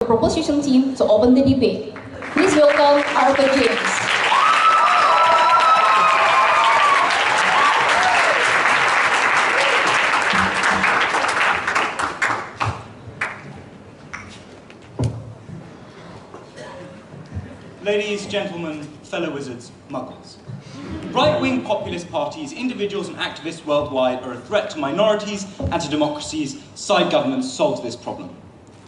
The proposition team to open the debate. Please welcome our James. Ladies, gentlemen, fellow wizards, muggles. Right-wing populist parties, individuals and activists worldwide are a threat to minorities and to democracies. Side governments solve this problem.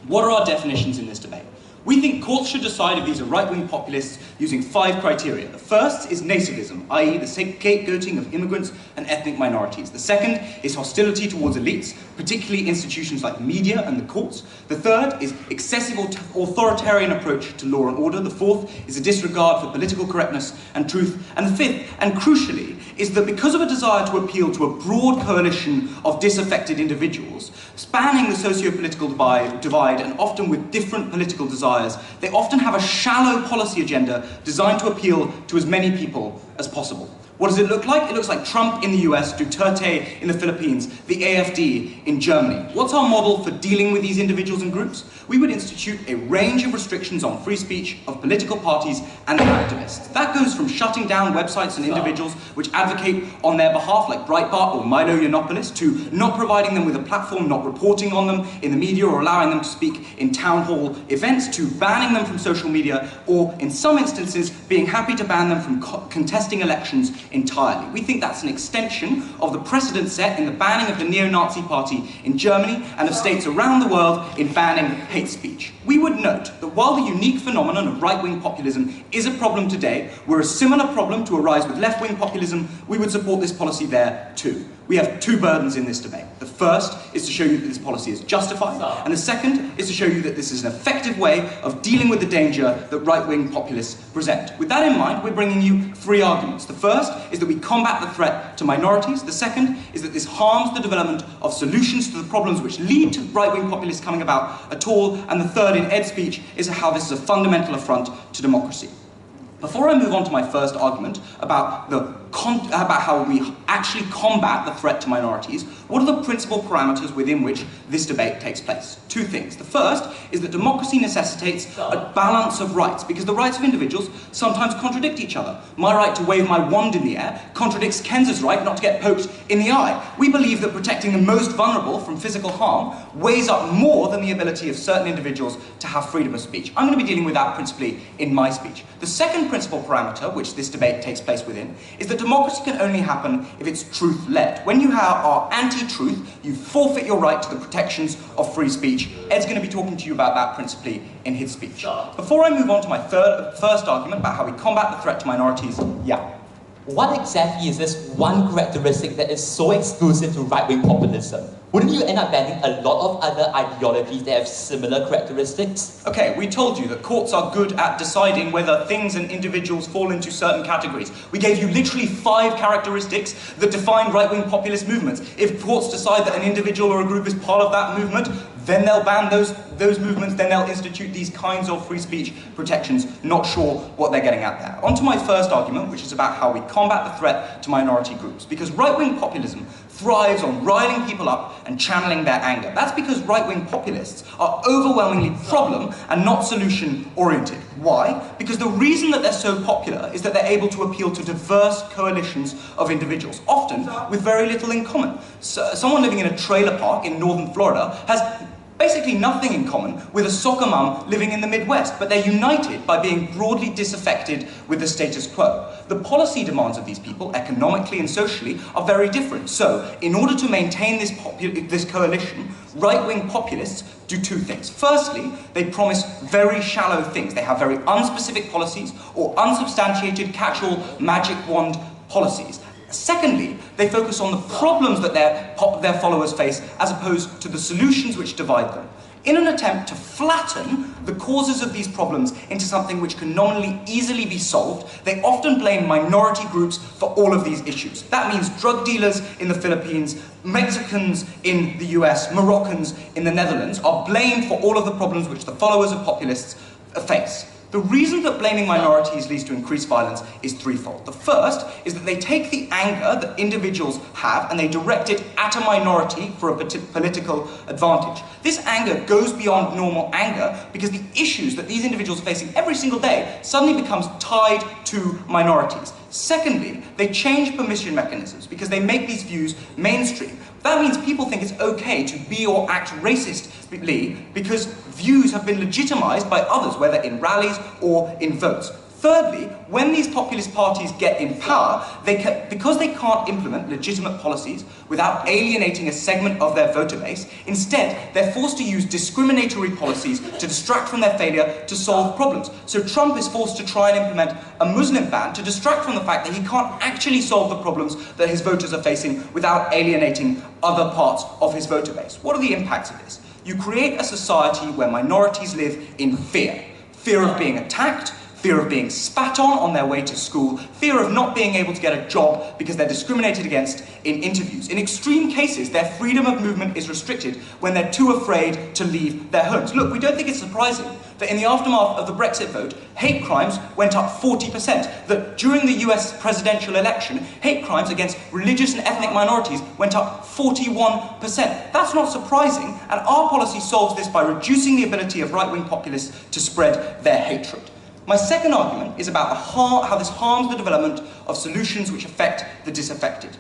What are our definitions in this debate? We think courts should decide if these are right-wing populists using 5 criteria. The first is nativism, i.e. the scapegoating of immigrants and ethnic minorities. The second is hostility towards elites, particularly institutions like media and the courts. The third is excessive authoritarian approach to law and order. The fourth is a disregard for political correctness and truth. And the fifth, and crucially, is that because of a desire to appeal to a broad coalition of disaffected individuals, spanning the socio-political divide and often with different political desires, they often have a shallow policy agenda designed to appeal to as many people as possible. What does it look like? It looks like Trump in the US, Duterte in the Philippines, the AfD in Germany. What's our model for dealing with these individuals and groups? We would institute a range of restrictions on free speech of political parties and their activists. That goes from shutting down websites and individuals which advocate on their behalf, like Breitbart or Milo Yiannopoulos, to not providing them with a platform, not reporting on them in the media or allowing them to speak in town hall events, to banning them from social media, or in some instances, being happy to ban them from contesting elections entirely. We think that's an extension of the precedent set in the banning of the neo-Nazi party in Germany and of states around the world in banning hate speech. We would note that while the unique phenomenon of right-wing populism is a problem today, were a similar problem to arise with left-wing populism, we would support this policy there too. We have 2 burdens in this debate. The first is to show you that this policy is justified, and the second is to show you that this is an effective way of dealing with the danger that right-wing populists present. With that in mind, we're bringing you 3 arguments. The first is that we combat the threat to minorities. The second is that this harms the development of solutions to the problems which lead to right-wing populists coming about at all. And the third, in Ed's speech, is how this is a fundamental affront to democracy. Before I move on to my first argument about how we actually combat the threat to minorities, what are the principal parameters within which this debate takes place? 2 things. The first is that democracy necessitates a balance of rights, because the rights of individuals sometimes contradict each other. My right to wave my wand in the air contradicts Ken's right not to get poked in the eye. We believe that protecting the most vulnerable from physical harm weighs up more than the ability of certain individuals to have freedom of speech. I'm going to be dealing with that principally in my speech. The second principal parameter which this debate takes place within is that democracy can only happen if it's truth-led. When you are anti-truth, you forfeit your right to the protections of free speech. Ed's going to be talking to you about that principally in his speech. Before I move on to my first argument about how we combat the threat to minorities, what exactly is this one characteristic that is so exclusive to right-wing populism? Wouldn't you end up banning a lot of other ideologies that have similar characteristics? Okay, we told you that courts are good at deciding whether things and individuals fall into certain categories. We gave you literally 5 characteristics that define right-wing populist movements. If courts decide that an individual or a group is part of that movement, then they'll ban those movements, then they'll institute these kinds of free speech protections. Not sure what they're getting at there. On to my first argument, which is about how we combat the threat to minority groups. Because right-wing populism thrives on riling people up and channeling their anger. That's because right-wing populists are overwhelmingly problem and not solution-oriented. Why? Because the reason that they're so popular is that they're able to appeal to diverse coalitions of individuals, often with very little in common. So, someone living in a trailer park in northern Florida has basically nothing in common with a soccer mum living in the Midwest, but they're united by being broadly disaffected with the status quo. The policy demands of these people, economically and socially, are very different. So, in order to maintain this coalition, right-wing populists do 2 things. Firstly, they promise very shallow things. They have very unspecific policies or unsubstantiated catch-all magic wand policies. Secondly, they focus on the problems that their followers face as opposed to the solutions which divide them. In an attempt to flatten the causes of these problems into something which can nominally easily be solved, they often blame minority groups for all of these issues. That means drug dealers in the Philippines, Mexicans in the US, Moroccans in the Netherlands are blamed for all of the problems which the followers of populists face. The reason that blaming minorities leads to increased violence is threefold. The first is that they take the anger that individuals have and they direct it at a minority for a political advantage. This anger goes beyond normal anger because the issues that these individuals are facing every single day suddenly becomes tied to minorities. Secondly, they change permission mechanisms because they make these views mainstream. That means people think it's okay to be or act racistly because views have been legitimized by others, whether in rallies or in votes. Thirdly, when these populist parties get in power, because they can't implement legitimate policies without alienating a segment of their voter base, instead they're forced to use discriminatory policies to distract from their failure to solve problems. So Trump is forced to try and implement a Muslim ban to distract from the fact that he can't actually solve the problems that his voters are facing without alienating other parts of his voter base. What are the impacts of this? You create a society where minorities live in fear. Fear of being attacked, fear of being spat on their way to school, fear of not being able to get a job because they're discriminated against in interviews. In extreme cases, their freedom of movement is restricted when they're too afraid to leave their homes. Look, we don't think it's surprising that in the aftermath of the Brexit vote, hate crimes went up 40%, that during the US presidential election, hate crimes against religious and ethnic minorities went up 41%. That's not surprising, and our policy solves this by reducing the ability of right-wing populists to spread their hatred. My second argument is about how this harms the development of solutions which affect the disaffected.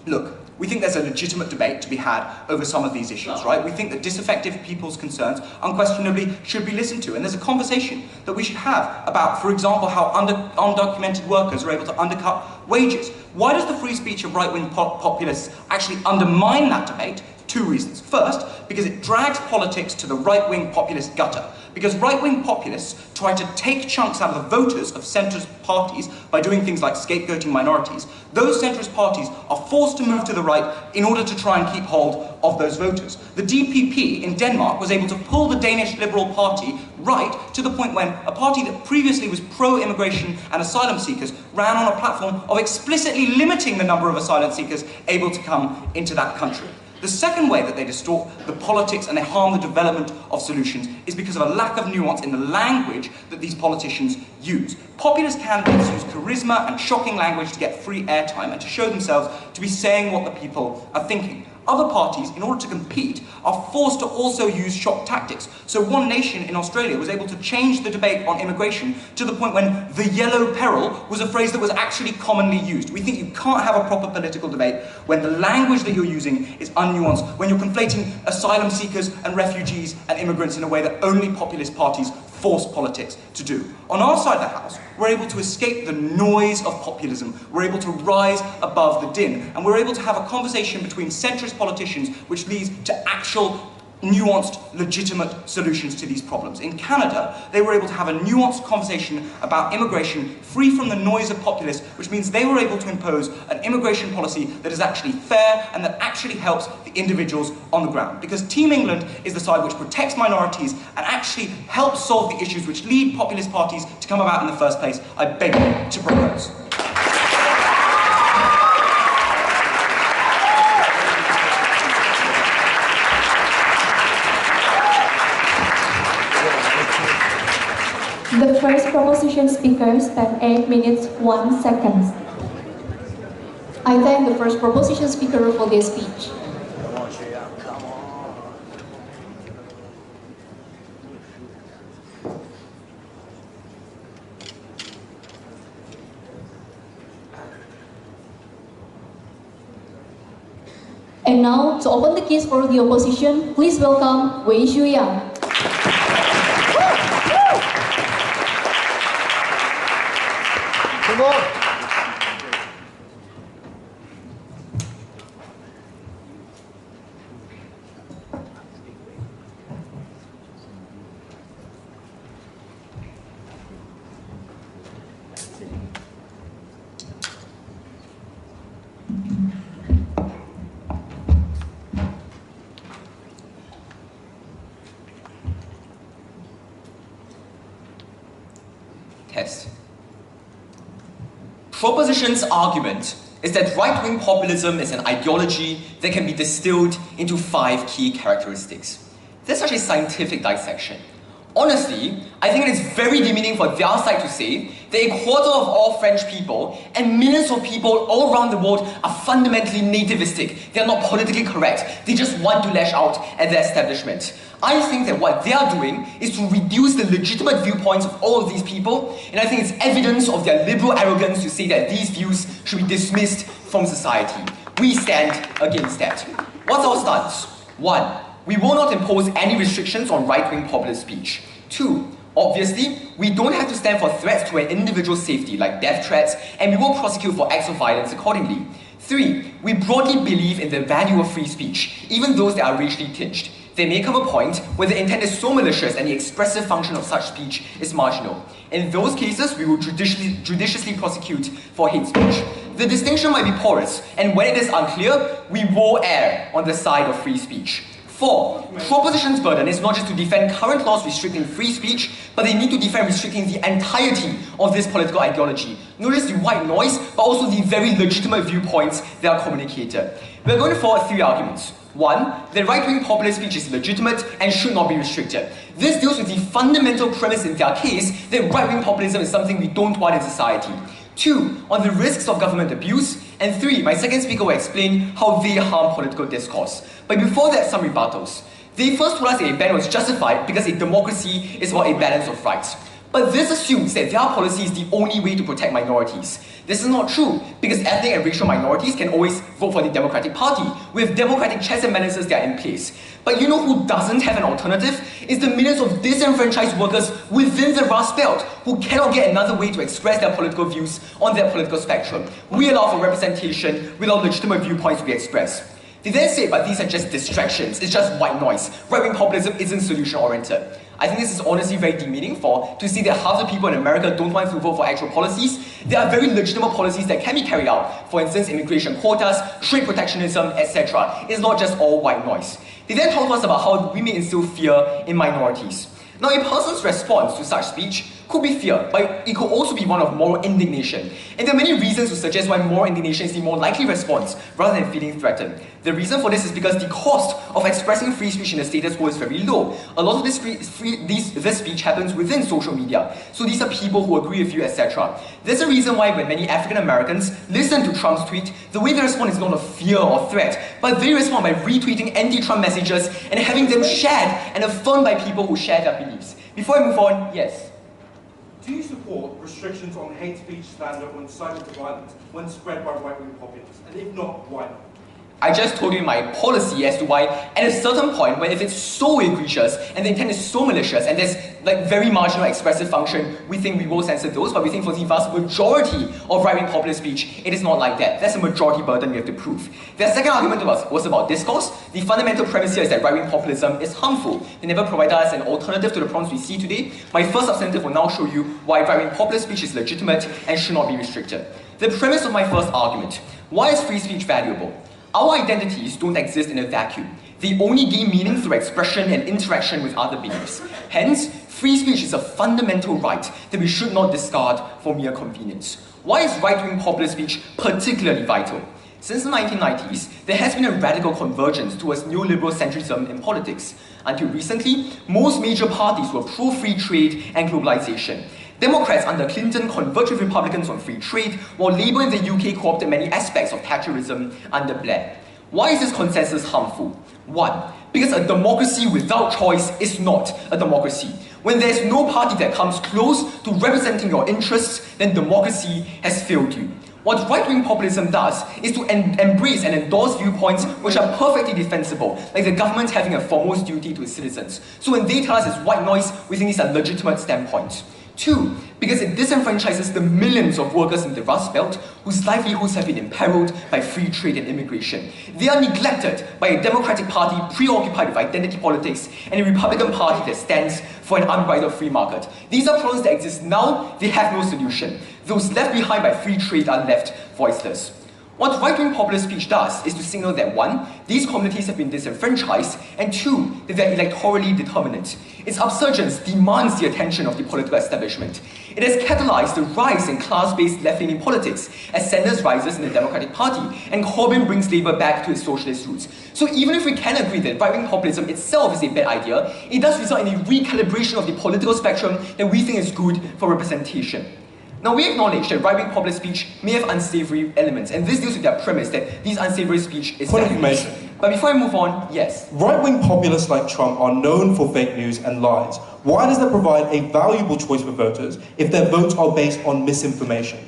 Look, we think there's a legitimate debate to be had over some of these issues, right? We think that disaffected people's concerns unquestionably should be listened to, and there's a conversation that we should have about, for example, how undocumented workers are able to undercut wages. Why does the free speech of right-wing populists actually undermine that debate? Two reasons. First, because it drags politics to the right-wing populist gutter. Because right-wing populists try to take chunks out of the voters of centrist parties by doing things like scapegoating minorities. Those centrist parties are forced to move to the right in order to try and keep hold of those voters. The DPP in Denmark was able to pull the Danish Liberal Party right to the point when a party that previously was pro-immigration and asylum seekers ran on a platform of explicitly limiting the number of asylum seekers able to come into that country. The second way that they distort the politics and they harm the development of solutions is because of a lack of nuance in the language that these politicians use. Populist candidates use charisma and shocking language to get free airtime and to show themselves to be saying what the people are thinking. Other parties, in order to compete, are forced to also use shock tactics. So One Nation in Australia was able to change the debate on immigration to the point when the yellow peril was a phrase that was actually commonly used. We think you can't have a proper political debate when the language that you're using is unnuanced, when you're conflating asylum seekers and refugees and immigrants in a way that only populist parties force politics to do. On our side of the house, we're able to escape the noise of populism, we're able to rise above the din, and we're able to have a conversation between centrist politicians which leads to actual nuanced, legitimate solutions to these problems. In Canada, they were able to have a nuanced conversation about immigration free from the noise of populists, which means they were able to impose an immigration policy that is actually fair and that actually helps the individuals on the ground. Because Team England is the side which protects minorities and actually helps solve the issues which lead populist parties to come about in the first place. I beg you to propose. The first proposition speaker spent 8 minutes, 1 second. I thank the first proposition speaker for their speech. And now, to open the case for the opposition, please welcome Wei Shuya. Test. Proposition's argument is that right-wing populism is an ideology that can be distilled into 5 key characteristics. There's actually scientific dissection. Honestly, I think it is very demeaning for their side to say that a quarter of all French people and millions of people all around the world are fundamentally nativistic. They are not politically correct. They just want to lash out at the establishment. I think that what they are doing is to reduce the legitimate viewpoints of all of these people, and I think it's evidence of their liberal arrogance to say that these views should be dismissed from society. We stand against that. What's our stance? 1. We will not impose any restrictions on right-wing populist speech. 2. Obviously, we don't have to stand for threats to an individual's safety, like death threats, and we will prosecute for acts of violence accordingly. 3. We broadly believe in the value of free speech, even those that are racially tinged. There may come a point where the intent is so malicious and the expressive function of such speech is marginal. In those cases, we will judiciously prosecute for hate speech. The distinction might be porous, and when it is unclear, we will err on the side of free speech. 4. Proposition's burden is not just to defend current laws restricting free speech, but they need to defend restricting the entirety of this political ideology. Not just the white noise, but also the very legitimate viewpoints that are communicated. We're going to forward 3 arguments. 1. The right-wing populist speech is legitimate and should not be restricted. This deals with the fundamental premise in their case that right-wing populism is something we don't want in society. 2. On the risks of government abuse. And 3. My second speaker will explain how they harm political discourse. But before that, some rebuttals. They first told us that a ban was justified because a democracy is about a balance of rights. But this assumes that their policy is the only way to protect minorities. This is not true, because ethnic and racial minorities can always vote for the Democratic Party, with democratic checks and balances that are in place. But you know who doesn't have an alternative? It's the millions of disenfranchised workers within the Rust Belt who cannot get another way to express their political views on their political spectrum. We allow for representation without legitimate viewpoints to be expressed. They then say, but these are just distractions, it's just white noise. Right-wing populism isn't solution-oriented. I think this is honestly very demeaning to see that half the people in America don't want to vote for actual policies. There are very legitimate policies that can be carried out. For instance, immigration quotas, trade protectionism, etc. It's not just all white noise. They then talk to us about how we may instill fear in minorities. Now, a person's response to such speech could be fear, but it could also be one of moral indignation. And there are many reasons to suggest why moral indignation is the more likely response, rather than feeling threatened. The reason for this is because the cost of expressing free speech in the status quo is very low. A lot of this speech happens within social media. So these are people who agree with you, etc. There's a reason why when many African Americans listen to Trump's tweet, the way they respond is not of fear or threat, but they respond by retweeting anti-Trump messages and having them shared and affirmed by people who share their beliefs. Before I move on, yes? Do you support restrictions on hate speech, slander, or incitement to violence when spread by right-wing populists? And if not, why not? I just told you my policy as to why, at a certain point, when if it's so egregious and the intent is so malicious and there's like very marginal expressive function, we think we will censor those, but we think for the vast majority of right-wing populist speech, it is not like that. That's a majority burden we have to prove. The second argument was about discourse. The fundamental premise here is that right-wing populism is harmful. They never provided us an alternative to the problems we see today. My first substantive will now show you why right-wing populist speech is legitimate and should not be restricted. The premise of my first argument: why is free speech valuable? Our identities don't exist in a vacuum. They only gain meaning through expression and interaction with other beliefs. Hence, free speech is a fundamental right that we should not discard for mere convenience. Why is right-wing populist speech particularly vital? Since the 1990s, there has been a radical convergence towards neoliberal centrism in politics. Until recently, most major parties were pro-free trade and globalization. Democrats under Clinton converged with Republicans on free trade, while Labour in the UK co-opted many aspects of Thatcherism under Blair. Why is this consensus harmful? 1. Because a democracy without choice is not a democracy. When there's no party that comes close to representing your interests, then democracy has failed you. What right-wing populism does is to embrace and endorse viewpoints which are perfectly defensible, like the government having a foremost duty to its citizens. So when they tell us it's white noise, we think these are legitimate standpoints. 2. Because it disenfranchises the millions of workers in the Rust Belt whose livelihoods have been imperiled by free trade and immigration. They are neglected by a Democratic Party preoccupied with identity politics and a Republican Party that stands for an unbridled free market. These are problems that exist now, they have no solution. Those left behind by free trade are left voiceless. What right-wing populist speech does is to signal that 1, these communities have been disenfranchised, and 2, that they're electorally determinate. Its upsurgence demands the attention of the political establishment. It has catalyzed the rise in class-based left-leaning politics as Sanders rises in the Democratic Party and Corbyn brings Labour back to its socialist roots. So even if we can agree that right-wing populism itself is a bad idea, it does result in a recalibration of the political spectrum that we think is good for representation. Now, we acknowledge that right-wing populist speech may have unsavory elements, and this deals with their premise that these unsavory speech is Point of information. But before I move on, yes. Right-wing populists like Trump are known for fake news and lies. Why does that provide a valuable choice for voters if their votes are based on misinformation?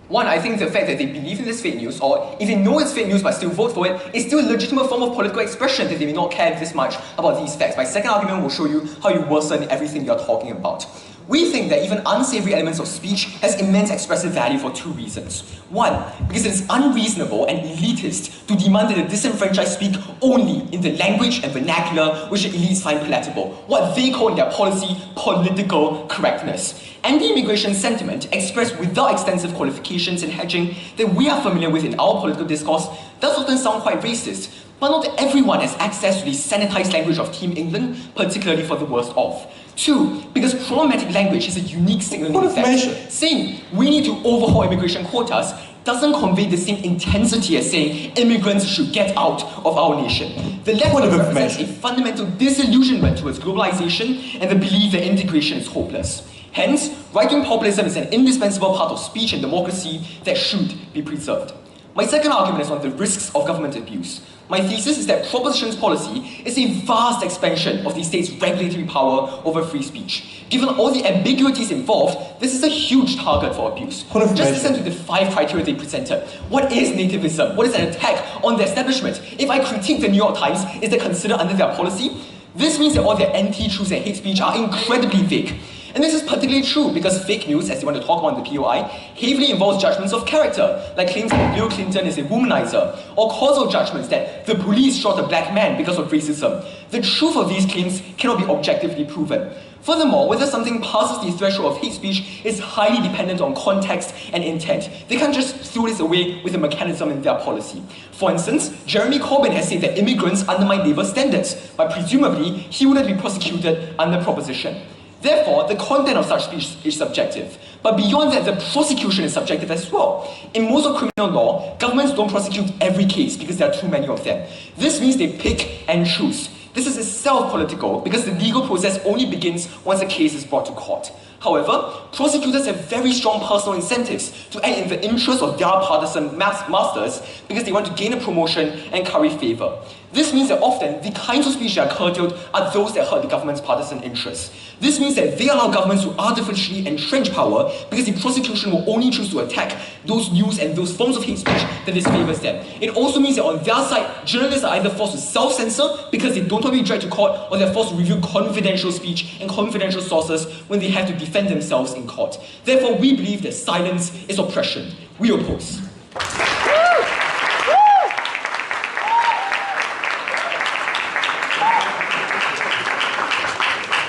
One, I think the fact that they believe in this fake news, or if they know it's fake news but still vote for it, is still a legitimate form of political expression that they may not care this much about these facts. My second argument will show you how you worsen everything you're talking about. We think that even unsavory elements of speech has immense expressive value for 2 reasons. 1, because it is unreasonable and elitist to demand that the disenfranchised speak only in the language and vernacular which the elites find palatable, what they call in their policy political correctness. Anti-immigration sentiment, expressed without extensive qualifications and hedging that we are familiar with in our political discourse, does often sound quite racist, but not everyone has access to the sanitized language of Team England, particularly for the worst off. 2, because problematic language has a unique signaling effect. Saying we need to overhaul immigration quotas doesn't convey the same intensity as saying immigrants should get out of our nation. The left represents a fundamental disillusionment towards globalization and the belief that integration is hopeless. Hence, right-wing populism is an indispensable part of speech and democracy that should be preserved. My second argument is on the risks of government abuse. My thesis is that propositions policy is a vast expansion of the state's regulatory power over free speech. Given all the ambiguities involved, this is a huge target for abuse. Just listen to the 5 criteria they presented. What is nativism? What is an attack on the establishment? If I critique the New York Times, is that considered under their policy? This means that all their anti-truths and hate speech are incredibly vague. And this is particularly true because fake news, as they want to talk about in the POI, heavily involves judgments of character, like claims that Bill Clinton is a womanizer, or causal judgments that the police shot a black man because of racism. The truth of these claims cannot be objectively proven. Furthermore, whether something passes the threshold of hate speech is highly dependent on context and intent. They can't just throw this away with a mechanism in their policy. For instance, Jeremy Corbyn has said that immigrants undermine labour standards, but presumably he wouldn't be prosecuted under proposition. Therefore, the content of such speech is subjective. But beyond that, the prosecution is subjective as well. In most of criminal law, governments don't prosecute every case because there are too many of them. This means they pick and choose. This is itself political because the legal process only begins once a case is brought to court. However, prosecutors have very strong personal incentives to act in the interest of their partisan masters because they want to gain a promotion and curry favour. This means that often, the kinds of speech that are curtailed are those that hurt the government's partisan interests. This means that they allow governments to artificially entrench power because the prosecution will only choose to attack those news and those forms of hate speech that disfavours them. It also means that on their side, journalists are either forced to self-censor because they don't want to be dragged to court, or they're forced to review confidential speech and confidential sources when they have to defend themselves in court. Therefore, we believe that silence is oppression. We oppose.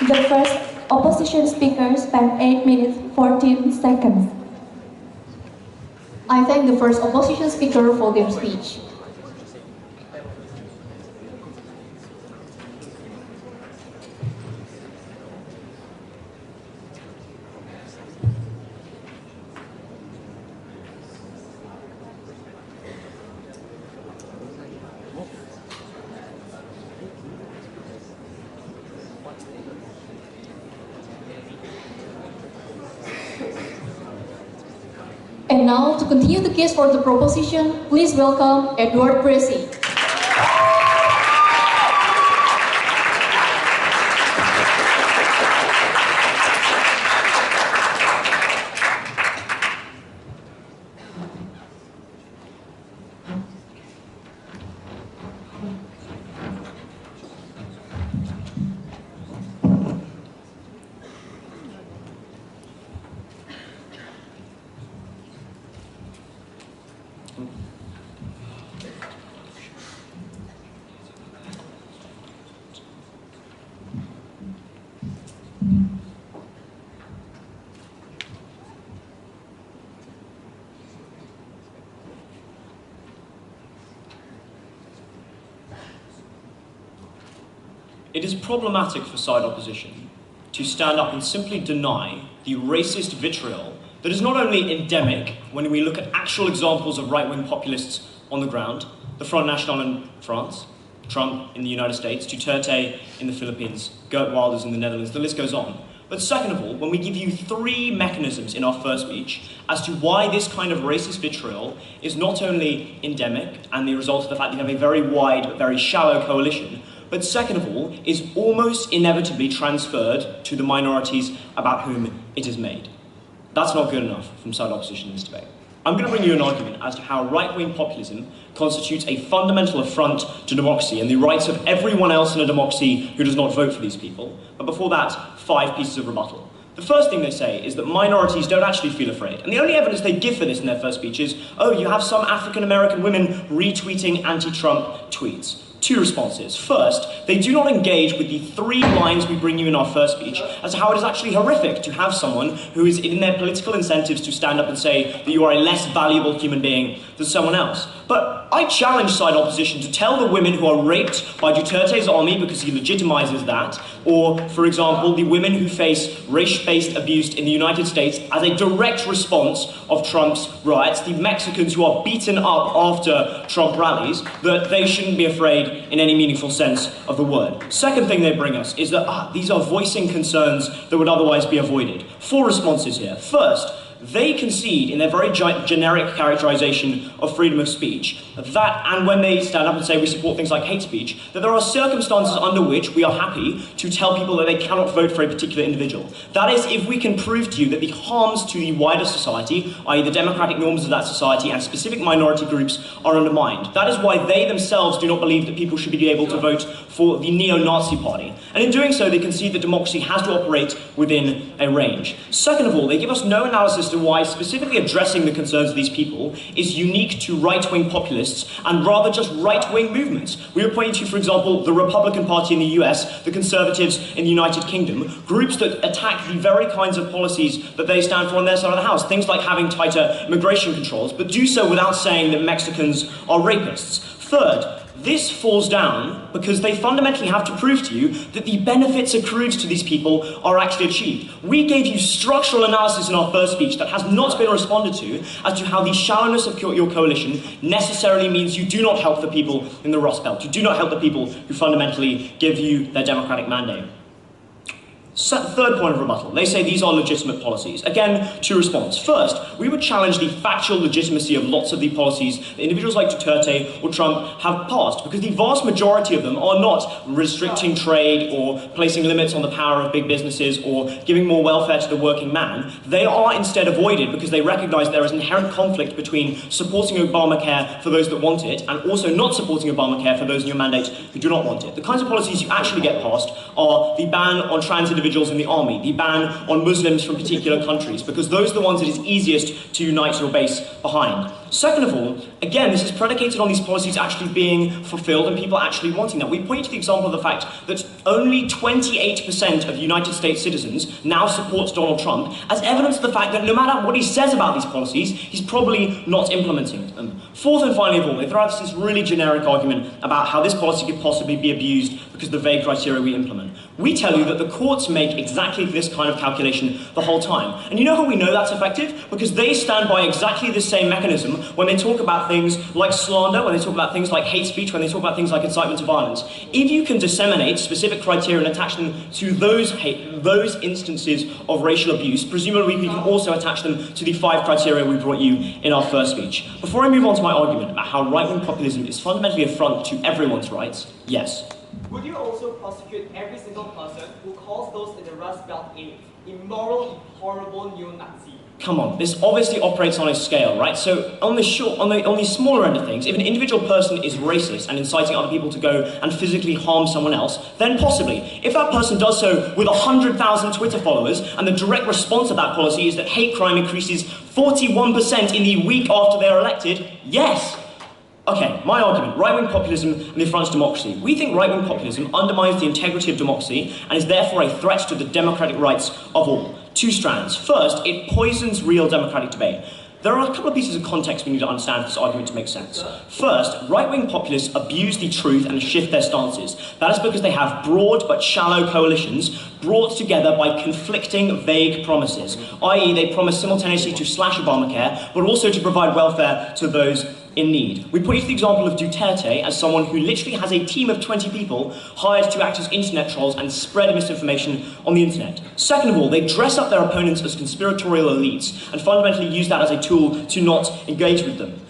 The first opposition speaker spent 8 minutes 14 seconds. I thank the first opposition speaker for their speech. And now, to continue the case for the proposition, please welcome Edward Bracey. it is problematic for side opposition to stand up and simply deny the racist vitriol that is not only endemic when we look at actual examples of right-wing populists on the ground, the Front National in France, Trump in the United States, Duterte in the Philippines, Geert Wilders in the Netherlands, the list goes on. But second of all, when we give you 3 mechanisms in our first speech as to why this kind of racist vitriol is not only endemic and the result of the fact that you have a very wide but very shallow coalition, but second of all, is almost inevitably transferred to the minorities about whom it is made. That's not good enough from side opposition in this debate. I'm going to bring you an argument as to how right-wing populism constitutes a fundamental affront to democracy and the rights of everyone else in a democracy who does not vote for these people. But before that, 5 pieces of rebuttal. The first thing they say is that minorities don't actually feel afraid. And the only evidence they give for this in their first speech is, oh, you have some African-American women retweeting anti-Trump tweets. 2 responses. First, they do not engage with the 3 lines we bring you in our first speech as to how it is actually horrific to have someone who is in their political incentives to stand up and say that you are a less valuable human being than someone else. But I challenge side opposition to tell the women who are raped by Duterte's army because he legitimizes that, or, for example, the women who face race-based abuse in the United States as a direct response of Trump's riots, the Mexicans who are beaten up after Trump rallies, that they shouldn't be afraid in any meaningful sense of the word. Second thing they bring us is that these are voicing concerns that would otherwise be avoided. 4 responses here. First, they concede in their very generic characterization of freedom of speech that, and when they stand up and say we support things like hate speech, that there are circumstances under which we are happy to tell people that they cannot vote for a particular individual. That is, if we can prove to you that the harms to the wider society, i.e. the democratic norms of that society and specific minority groups, are undermined. That is why they themselves do not believe that people should be able to vote for the neo-Nazi party. And in doing so, they concede that democracy has to operate within a range. Second of all, they give us no analysis as to why specifically addressing the concerns of these people is unique to right-wing populists and rather just right-wing movements. We were pointing to, for example, the Republican Party in the US, the Conservatives in the United Kingdom, groups that attack the very kinds of policies that they stand for on their side of the house, things like having tighter immigration controls, but do so without saying that Mexicans are rapists. Third, this falls down because they fundamentally have to prove to you that the benefits accrued to these people are actually achieved. We gave you structural analysis in our first speech that has not been responded to as to how the shallowness of your coalition necessarily means you do not help the people in the Rust Belt. You do not help the people who fundamentally give you their democratic mandate. Third point of rebuttal, they say these are legitimate policies. Again, 2 responses. First, we would challenge the factual legitimacy of lots of the policies that individuals like Duterte or Trump have passed, because the vast majority of them are not restricting trade or placing limits on the power of big businesses or giving more welfare to the working man. They are instead avoided because they recognize there is inherent conflict between supporting Obamacare for those that want it and also not supporting Obamacare for those in your mandate who do not want it. The kinds of policies you actually get passed are the ban on trans individuals in the army, the ban on Muslims from particular countries, because those are the ones that is easiest to unite your base behind. Second of all, again, this is predicated on these policies actually being fulfilled and people actually wanting that. We point to the example of the fact that only 28% of United States citizens now support Donald Trump as evidence of the fact that no matter what he says about these policies, he's probably not implementing them. Fourth and finally of all, they throw out this really generic argument about how this policy could possibly be abused because of the vague criteria we implement. We tell you that the courts make exactly this kind of calculation the whole time. And you know how we know that's effective? Because they stand by exactly the same mechanism when they talk about things like slander, when they talk about things like hate speech, when they talk about things like incitement to violence. If you can disseminate specific criteria and attach them to those instances of racial abuse, presumably we can also attach them to the 5 criteria we brought you in our first speech. Before I move on to my argument about how right-wing populism is fundamentally an affront to everyone's rights, yes. Would you also prosecute every single person who calls those in the Rust Belt a immoral, horrible neo-Nazi? Come on, this obviously operates on a scale, right? So on the smaller end of things, if an individual person is racist and inciting other people to go and physically harm someone else, then possibly. If that person does so with 100,000 Twitter followers and the direct response of that policy is that hate crime increases 41% in the week after they're elected, yes. Okay, my argument, right-wing populism and the affront to democracy. We think right-wing populism undermines the integrity of democracy and is therefore a threat to the democratic rights of all. 2 strands. First, it poisons real democratic debate. There are a couple of pieces of context we need to understand for this argument to make sense. First, right-wing populists abuse the truth and shift their stances. That is because they have broad but shallow coalitions brought together by conflicting vague promises, i.e. they promise simultaneously to slash Obamacare, but also to provide welfare to those in need. We point to the example of Duterte as someone who literally has a team of 20 people hired to act as internet trolls and spread misinformation on the internet. Second of all, they dress up their opponents as conspiratorial elites and fundamentally use that as a tool to not engage with them.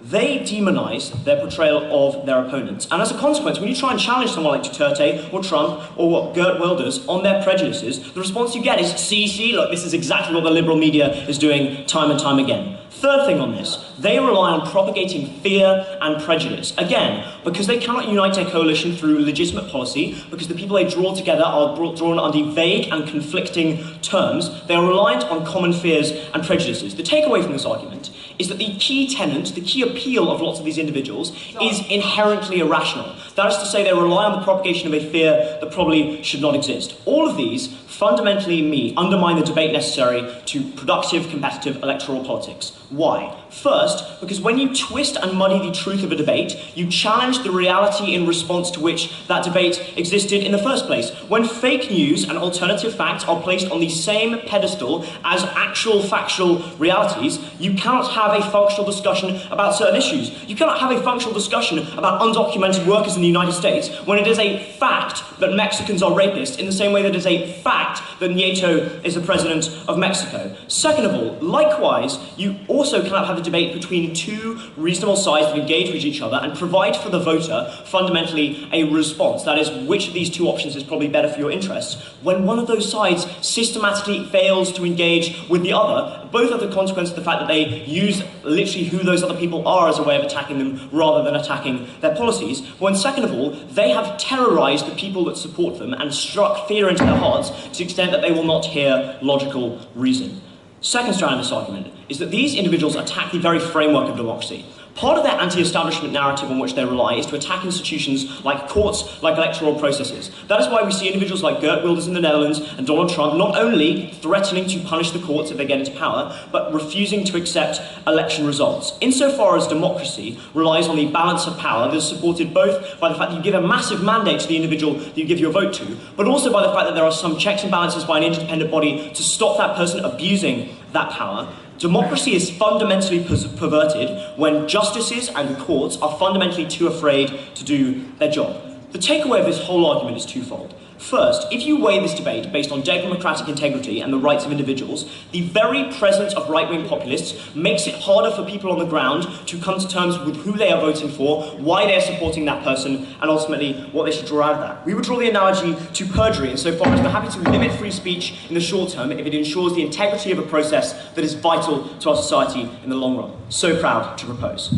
They demonize their portrayal of their opponents. And as a consequence, when you try and challenge someone like Duterte or Trump or Geert Wilders on their prejudices, the response you get is, see, look, this is exactly what the liberal media is doing time and time again. Third thing on this, they rely on propagating fear and prejudice. Again, because they cannot unite their coalition through legitimate policy, because the people they draw together are drawn under vague and conflicting terms, they are reliant on common fears and prejudices. The takeaway from this argument is that the key tenet, the key appeal of lots of these individuals is inherently irrational. That is to say, they rely on the propagation of a fear that probably should not exist. All of these fundamentally undermine the debate necessary to productive, competitive electoral politics. Why? First, because when you twist and muddy the truth of a debate, you challenge the reality in response to which that debate existed in the first place. When fake news and alternative facts are placed on the same pedestal as actual factual realities, you cannot have a functional discussion about certain issues. You cannot have a functional discussion about undocumented workers in the United States when it is a fact that Mexicans are rapists, in the same way that it is a fact that Nieto is the president of Mexico. Second of all, likewise, you also cannot have a debate between two reasonable sides that engage with each other and provide for the voter fundamentally a response. That is, which of these two options is probably better for your interests. When one of those sides systematically fails to engage with the other, both are the consequence of the fact that they use literally who those other people are as a way of attacking them rather than attacking their policies. When second of all, they have terrorized the people that support them and struck fear into their hearts to the extent that they will not hear logical reason. Second strand of this argument is that these individuals attack the very framework of democracy. Part of their anti-establishment narrative on which they rely is to attack institutions like courts, like electoral processes. That is why we see individuals like Geert Wilders in the Netherlands and Donald Trump not only threatening to punish the courts if they get into power, but refusing to accept election results. Insofar as democracy relies on the balance of power that is supported both by the fact that you give a massive mandate to the individual that you give your vote to, but also by the fact that there are some checks and balances by an independent body to stop that person abusing that power, democracy is fundamentally perverted when justices and courts are fundamentally too afraid to do their job. The takeaway of this whole argument is twofold. First, if you weigh this debate based on democratic integrity and the rights of individuals, the very presence of right-wing populists makes it harder for people on the ground to come to terms with who they are voting for, why they are supporting that person, and ultimately what they should draw out of that. We would draw the analogy to perjury insofar as we're happy to limit free speech in the short term if it ensures the integrity of a process that is vital to our society in the long run. So proud to propose.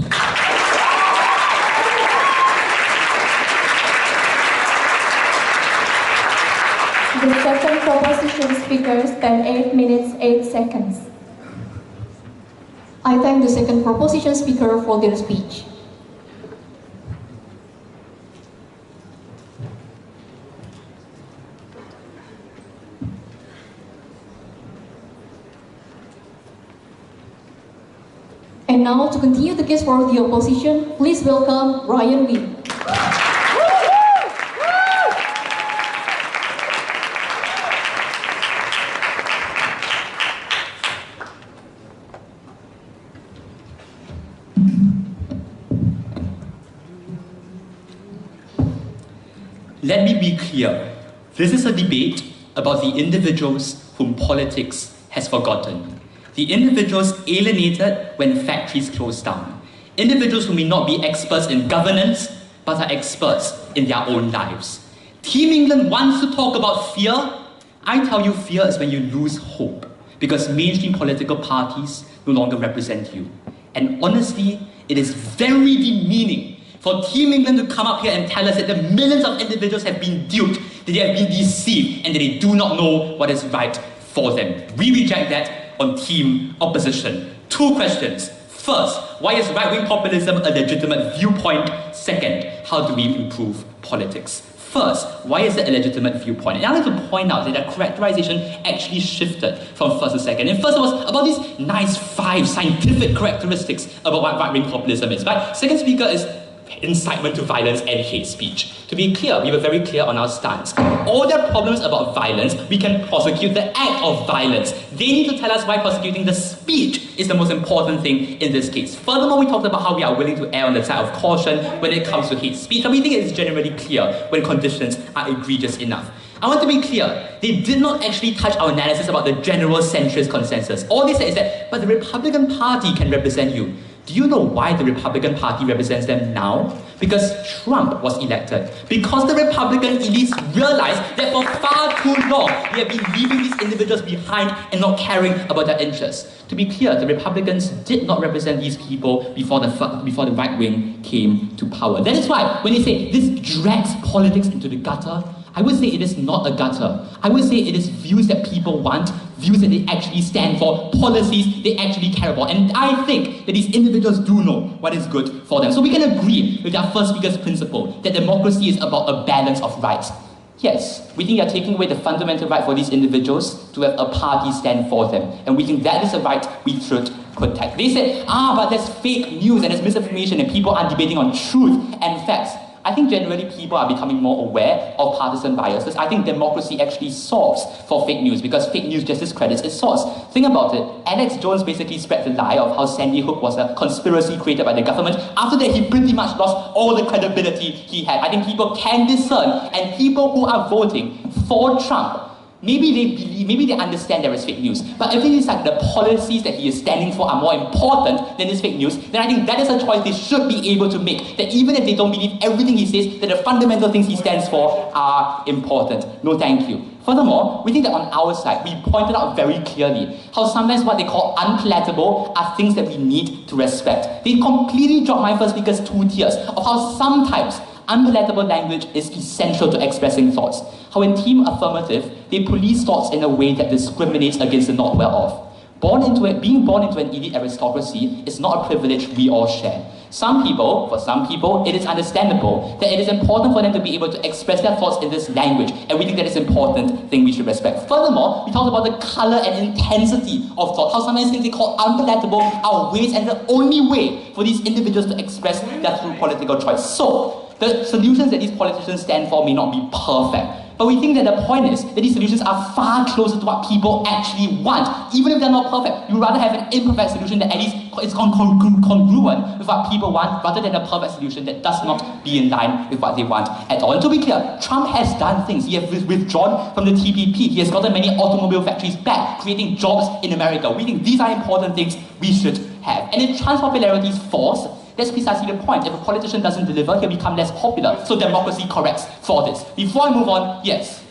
The second proposition speaker spent 8 minutes, 8 seconds. I thank the second proposition speaker for their speech. And now, to continue the case for the opposition, please welcome Ryan Lee. Let me be clear. This is a debate about the individuals whom politics has forgotten. The individuals alienated when factories closed down. Individuals who may not be experts in governance, but are experts in their own lives. Team England wants to talk about fear. I tell you, fear is when you lose hope, because mainstream political parties no longer represent you. And honestly, it is very demeaning for Team England to come up here and tell us that the millions of individuals have been duped, that they have been deceived, and that they do not know what is right for them. We reject that on Team Opposition. 2 questions. First, why is right-wing populism a legitimate viewpoint? Second, how do we improve politics? First, why is it a legitimate viewpoint? And I'd like to point out that the characterization actually shifted from first to second. And first it was about these nice 5 scientific characteristics about what right-wing populism is. Right? Second speaker is incitement to violence and hate speech. To be clear, we were very clear on our stance. All the problems about violence, we can prosecute the act of violence. They need to tell us why prosecuting the speech is the most important thing in this case. Furthermore, we talked about how we are willing to err on the side of caution when it comes to hate speech, and we think it is generally clear when conditions are egregious enough. I want to be clear, they did not actually touch our analysis about the general centrist consensus. All they said is that, but the Republican Party can represent you. Do you know why the Republican Party represents them now? Because Trump was elected. Because the Republican elites realized that for far too long, they have been leaving these individuals behind and not caring about their interests. To be clear, the Republicans did not represent these people before the right wing came to power. That is why, when they say this drags politics into the gutter, I would say it is not a gutter. I would say it is views that people want, views that they actually stand for, policies they actually care about. And I think that these individuals do know what is good for them. So we can agree with our first speaker's principle that democracy is about a balance of rights. Yes, we think they are taking away the fundamental right for these individuals to have a party stand for them. And we think that is a right we should protect. They said, but there's fake news and there's misinformation and people aren't debating on truth and facts. I think generally people are becoming more aware of partisan biases. I think democracy actually solves for fake news because fake news just discredits its source. Think about it. Alex Jones basically spread the lie of how Sandy Hook was a conspiracy created by the government. After that, he pretty much lost all the credibility he had. I think people can discern, and people who are voting for Trump, maybe they believe, maybe they understand there is fake news, but if it is like the policies that he is standing for are more important than this fake news, then I think that is a choice they should be able to make. That even if they don't believe everything he says, that the fundamental things he stands for are important. No, thank you. Furthermore, we think that on our side, we pointed out very clearly how sometimes what they call unpalatable are things that we need to respect. They completely dropped my first speaker's 2 tiers of how sometimes unpalatable language is essential to expressing thoughts. How in Team Affirmative, they police thoughts in a way that discriminates against the not well-off. Being born into an elite aristocracy is not a privilege we all share. For some people, it is understandable that it is important for them to be able to express their thoughts in this language, and we think that is an important thing we should respect. Furthermore, we talked about the color and intensity of thought, how sometimes things they call unpalatable are ways and the only way for these individuals to express their true political choice. So, the solutions that these politicians stand for may not be perfect, but we think that the point is that these solutions are far closer to what people actually want. Even if they're not perfect, you'd rather have an imperfect solution that at least is congruent with what people want, rather than a perfect solution that does not be in line with what they want at all. And to be clear, Trump has done things. He has withdrawn from the TPP. He has gotten many automobile factories back, creating jobs in America. We think these are important things we should have. And if Trump's popularity is false, that's precisely the point. If a politician doesn't deliver, he'll become less popular. So democracy corrects for this. Before I move on, yes?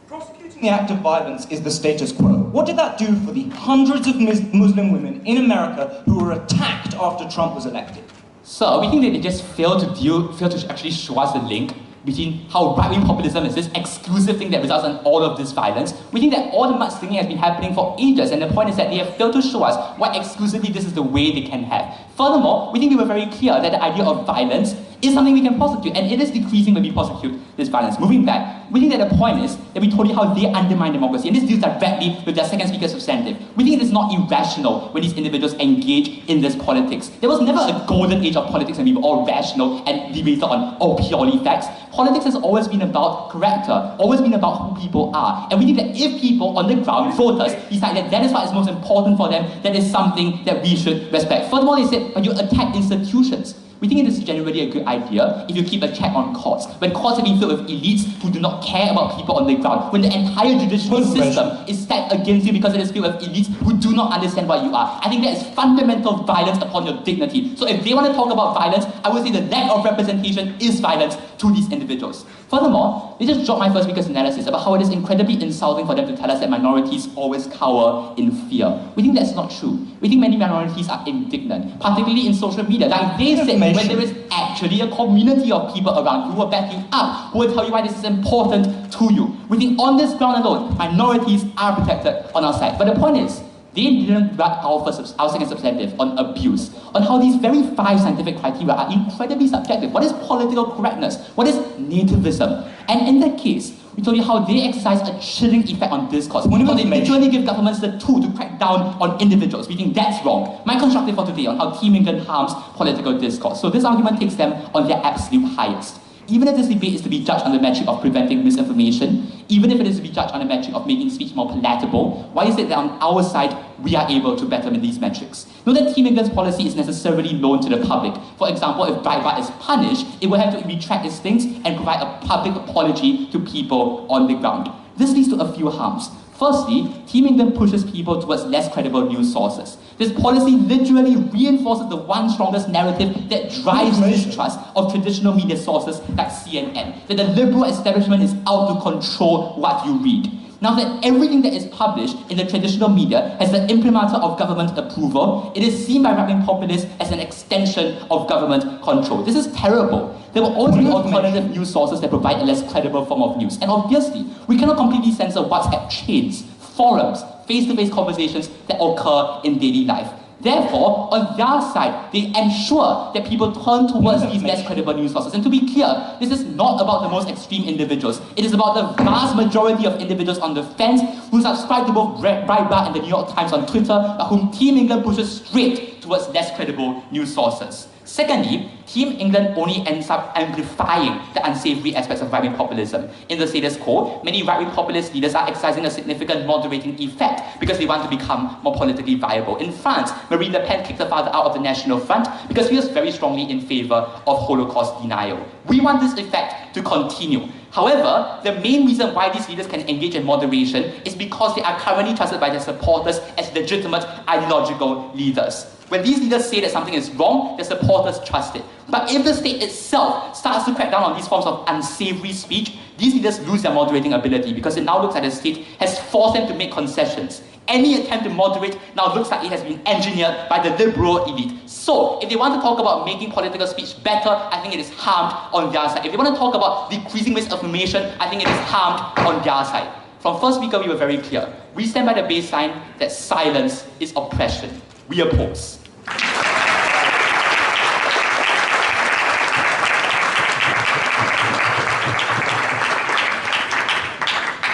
Prosecuting the act of violence is the status quo. What did that do for the hundreds of Muslim women in America who were attacked after Trump was elected? So we think that they just fail to actually show us the link between how right-wing populism is this exclusive thing that results in all of this violence. We think that all the mudslinging has been happening for ages, and the point is that they have failed to show us why exclusively this is the way they can have. Furthermore, we think we were very clear that the idea of violence is something we can prosecute, and it is decreasing when we prosecute this violence. Moving back, we think that the point is that we told you how they undermine democracy, and this deals directly with their second speaker's substantive. We think it is not irrational when these individuals engage in this politics. There was never a golden age of politics when we were all rational and debated on all purely facts. Politics has always been about character, always been about who people are. And we think that if people on the ground, voters, decide that that is what is most important for them, that is something that we should respect. Furthermore, they said, when you attack institutions, we think it is generally a good idea if you keep a check on courts. When courts have been filled with elites who do not care about people on the ground, when the entire judicial system is stacked against you because it is filled with elites who do not understand what you are, I think that is fundamental violence upon your dignity. So if they want to talk about violence, I would say the lack of representation is violence to these individuals. Furthermore, they just dropped my first speaker's analysis about how it is incredibly insulting for them to tell us that minorities always cower in fear. We think that's not true. We think many minorities are indignant, particularly in social media. Like they said, when there is actually a community of people around you who will back you up, who will tell you why this is important to you. We think on this ground alone, minorities are protected on our side. But the point is, They didn't write our second substantive on abuse, on how these very 5 scientific criteria are incredibly subjective. What is political correctness? What is nativism? And in that case, we told you how they exercise a chilling effect on discourse. How they literally give governments the tool to crack down on individuals. We think that's wrong. My constructive for today on how Team England harms political discourse. So this argument takes them on their absolute highest. Even if this debate is to be judged on the metric of preventing misinformation, even if it is to be judged on the metric of making speech more palatable, why is it that on our side, we are able to better these metrics? Know that Team England's policy is necessarily known to the public. For example, if Breitbart is punished, it will have to retract its things and provide a public apology to people on the ground. This leads to a few harms. Firstly, Team England pushes people towards less credible news sources. This policy literally reinforces the one strongest narrative that drives distrust of traditional media sources like CNN, that the liberal establishment is out to control what you read. Now that everything that is published in the traditional media has the imprimatur of government approval, it is seen by right-wing populists as an extension of government control. This is terrible. There will always be alternative news sources that provide a less credible form of news. And obviously, we cannot completely censor WhatsApp chains, forums, face-to-face conversations that occur in daily life. Therefore, on their side, they ensure that people turn towards these less credible news sources. And to be clear, this is not about the most extreme individuals. It is about the vast majority of individuals on the fence who subscribe to both Breitbart and the New York Times on Twitter, but whom Team England pushes straight towards less credible news sources. Secondly, Team England only ends up amplifying the unsavory aspects of right-wing populism. In the status quo, many right-wing populist leaders are exercising a significant moderating effect because they want to become more politically viable. In France, Marine Le Pen kicked her father out of the National Front because he was very strongly in favor of Holocaust denial. We want this effect to continue. However, the main reason why these leaders can engage in moderation is because they are currently trusted by their supporters as legitimate ideological leaders. When these leaders say that something is wrong, their supporters trust it. But if the state itself starts to crack down on these forms of unsavory speech, these leaders lose their moderating ability because it now looks like the state has forced them to make concessions. Any attempt to moderate now looks like it has been engineered by the liberal elite. So, if they want to talk about making political speech better, I think it is harmed on their side. If they want to talk about decreasing misinformation, I think it is harmed on their side. From first speaker, we were very clear. We stand by the baseline that silence is oppression. We oppose.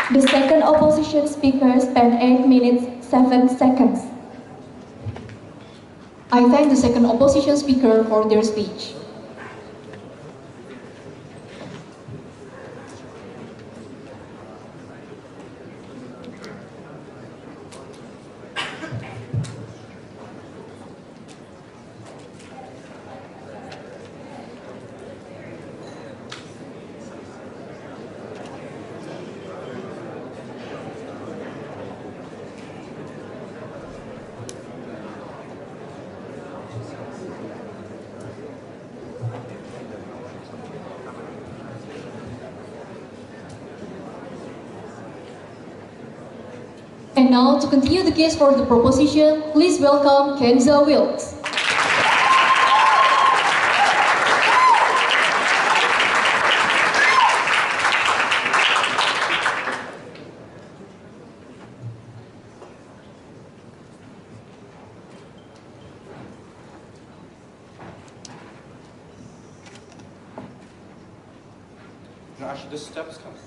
The second opposition speaker spent 8 minutes, 7 seconds. I thank the second opposition speaker for their speech. And now, to continue the case for the proposition, please welcome Kenza Wilkes. Actually, this step's kind of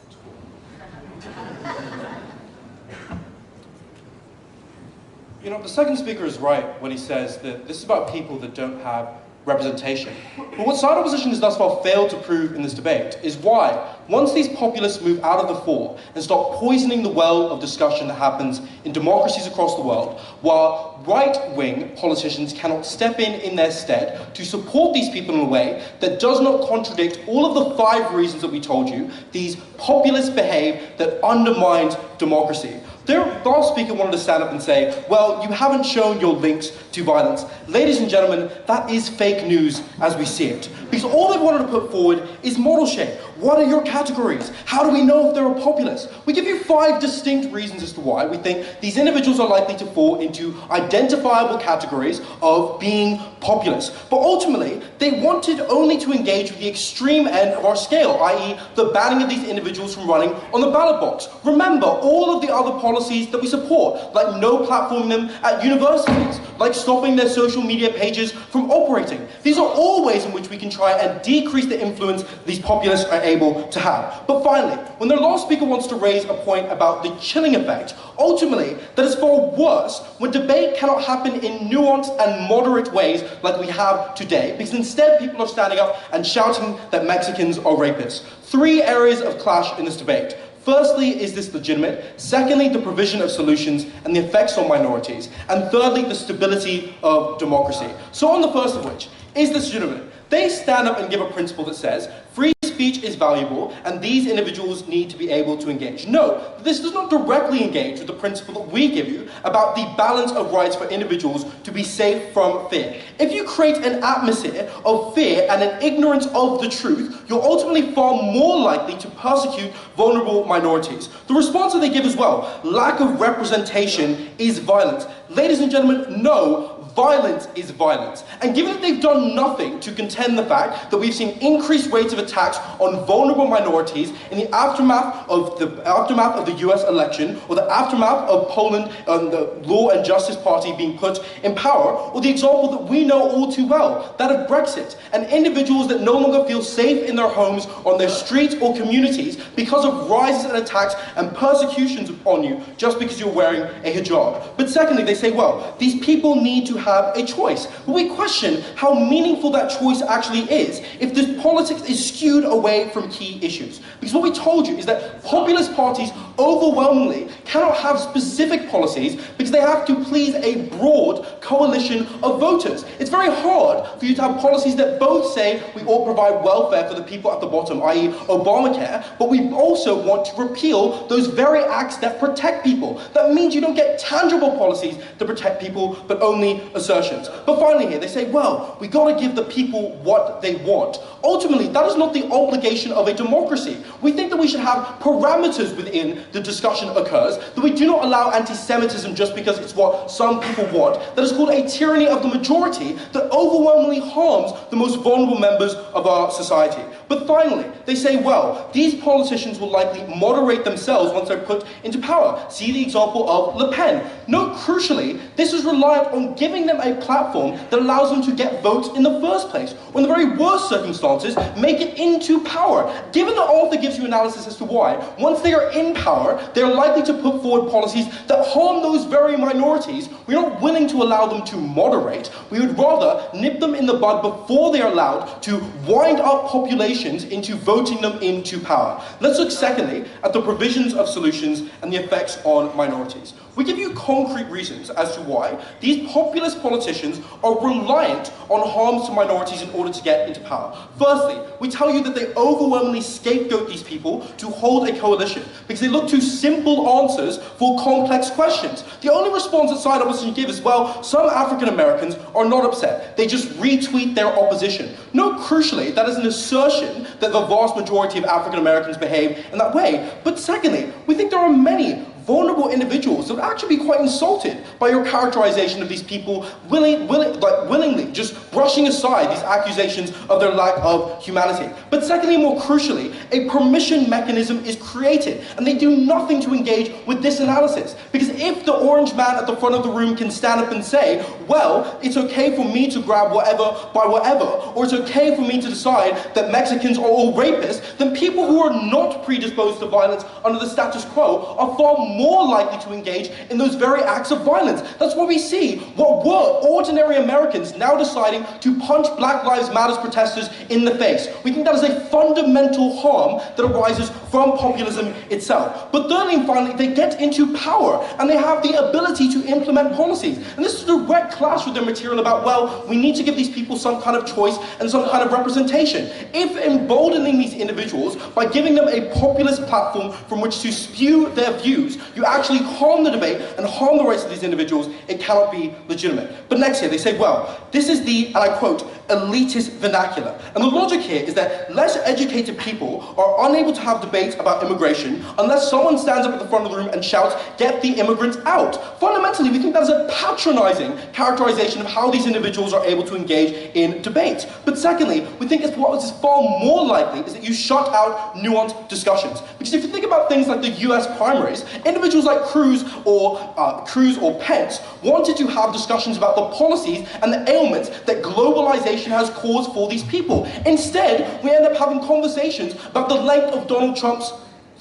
You know, the second speaker is right when he says that this is about people that don't have representation. But what side opposition has thus far failed to prove in this debate is why, once these populists move out of the fore and start poisoning the well of discussion that happens in democracies across the world, while right-wing politicians cannot step in their stead to support these people in a way that does not contradict all of the 5 reasons that we told you, these populists behave that undermines democracy. Their last speaker wanted to stand up and say, well, you haven't shown your links to violence. Ladies and gentlemen, that is fake news as we see it. Because all they wanted to put forward is model shape. What are your categories? How do we know if they're a populist? We give you 5 distinct reasons as to why we think these individuals are likely to fall into identifiable categories of being populist. But ultimately, they wanted only to engage with the extreme end of our scale, i.e. the banning of these individuals from running on the ballot box. Remember all of the other policies that we support, like no platforming them at universities, like stopping their social media pages from operating. These are all ways in which we can try and decrease the influence these populists are able to have. But finally, when the last speaker wants to raise a point about the chilling effect, ultimately, that is far worse when debate cannot happen in nuanced and moderate ways like we have today, because instead people are standing up and shouting that Mexicans are rapists. 3 areas of clash in this debate. Firstly, is this legitimate? Secondly, the provision of solutions and the effects on minorities. And thirdly, the stability of democracy. So on the first of which, is this legitimate? They stand up and give a principle that says, free speech is valuable and these individuals need to be able to engage. No, this does not directly engage with the principle that we give you about the balance of rights for individuals to be safe from fear. If you create an atmosphere of fear and an ignorance of the truth, you're ultimately far more likely to persecute vulnerable minorities. The response that they give as well, lack of representation is violence. Ladies and gentlemen, no. Violence is violence. And given that they've done nothing to contend the fact that we've seen increased rates of attacks on vulnerable minorities in the aftermath of the US election, or the aftermath of Poland and the Law and Justice Party being put in power, or the example that we know all too well, that of Brexit, and individuals that no longer feel safe in their homes, on their streets or communities because of rises and attacks and persecutions upon you just because you're wearing a hijab. But secondly, they say, well, these people need to have a choice. But we question how meaningful that choice actually is if this politics is skewed away from key issues. Because what we told you is that populist parties overwhelmingly cannot have specific policies because they have to please a broad coalition of voters. It's very hard for you to have policies that both say we ought to provide welfare for the people at the bottom, i.e. Obamacare, but we also want to repeal those very acts that protect people. That means you don't get tangible policies that protect people, but only assertions. But finally here, they say, well, we got to give the people what they want. Ultimately, that is not the obligation of a democracy. We think that we should have parameters within the discussion occurs, that we do not allow anti-Semitism just because it's what some people want. That is called a tyranny of the majority that overwhelmingly harms the most vulnerable members of our society. But finally, they say, well, these politicians will likely moderate themselves once they're put into power. See the example of Le Pen. Note crucially, this is reliant on giving them a platform that allows them to get votes in the first place, or in the very worst circumstances, make it into power. Given the author gives you analysis as to why, once they are in power, they're likely to put forward policies that harm those very minorities. We're not willing to allow them to moderate. We would rather nip them in the bud before they're allowed to wind up populations into voting them into power. Let's look secondly at the provisions of solutions and the effects on minorities. We give you concrete reasons as to why these populist politicians are reliant on harms to minorities in order to get into power. Firstly, we tell you that they overwhelmingly scapegoat these people to hold a coalition because they look to simple answers for complex questions. The only response that side opposition give is, well, some African Americans are not upset. They just retweet their opposition. No, crucially, that is an assertion that the vast majority of African Americans behave in that way. But secondly, we think there are many vulnerable individuals that would actually be quite insulted by your characterization of these people willingly just brushing aside these accusations of their lack of humanity. But secondly, more crucially, a permission mechanism is created, and they do nothing to engage with this analysis. Because if the orange man at the front of the room can stand up and say, well, it's okay for me to grab whatever by whatever, or it's okay for me to decide that Mexicans are all rapists, then people who are not predisposed to violence under the status quo are far more likely to engage in those very acts of violence. That's why we see what were ordinary Americans now deciding to punch Black Lives Matter protesters in the face. We think that is a fundamental harm that arises from populism itself. But thirdly and finally, they get into power and they have the ability to implement policies. And this is a direct clash with their material about, well, we need to give these people some kind of choice and some kind of representation. If emboldening these individuals by giving them a populist platform from which to spew their views, you actually harm the debate and harm the rights of these individuals, it cannot be legitimate. But next here, they say, well, this is the, and I quote, elitist vernacular. And the logic here is that less educated people are unable to have debates about immigration unless someone stands up at the front of the room and shouts, "Get the immigrants out." Fundamentally, we think that is a patronizing characterization of how these individuals are able to engage in debate. But secondly, we think what is far more likely is that you shut out nuanced discussions. Because if you think about things like the US primaries, individuals like Cruz or Pence wanted to have discussions about the policies and the ailments that globalization has caused for these people. Instead, we end up having conversations about the length of Donald Trump's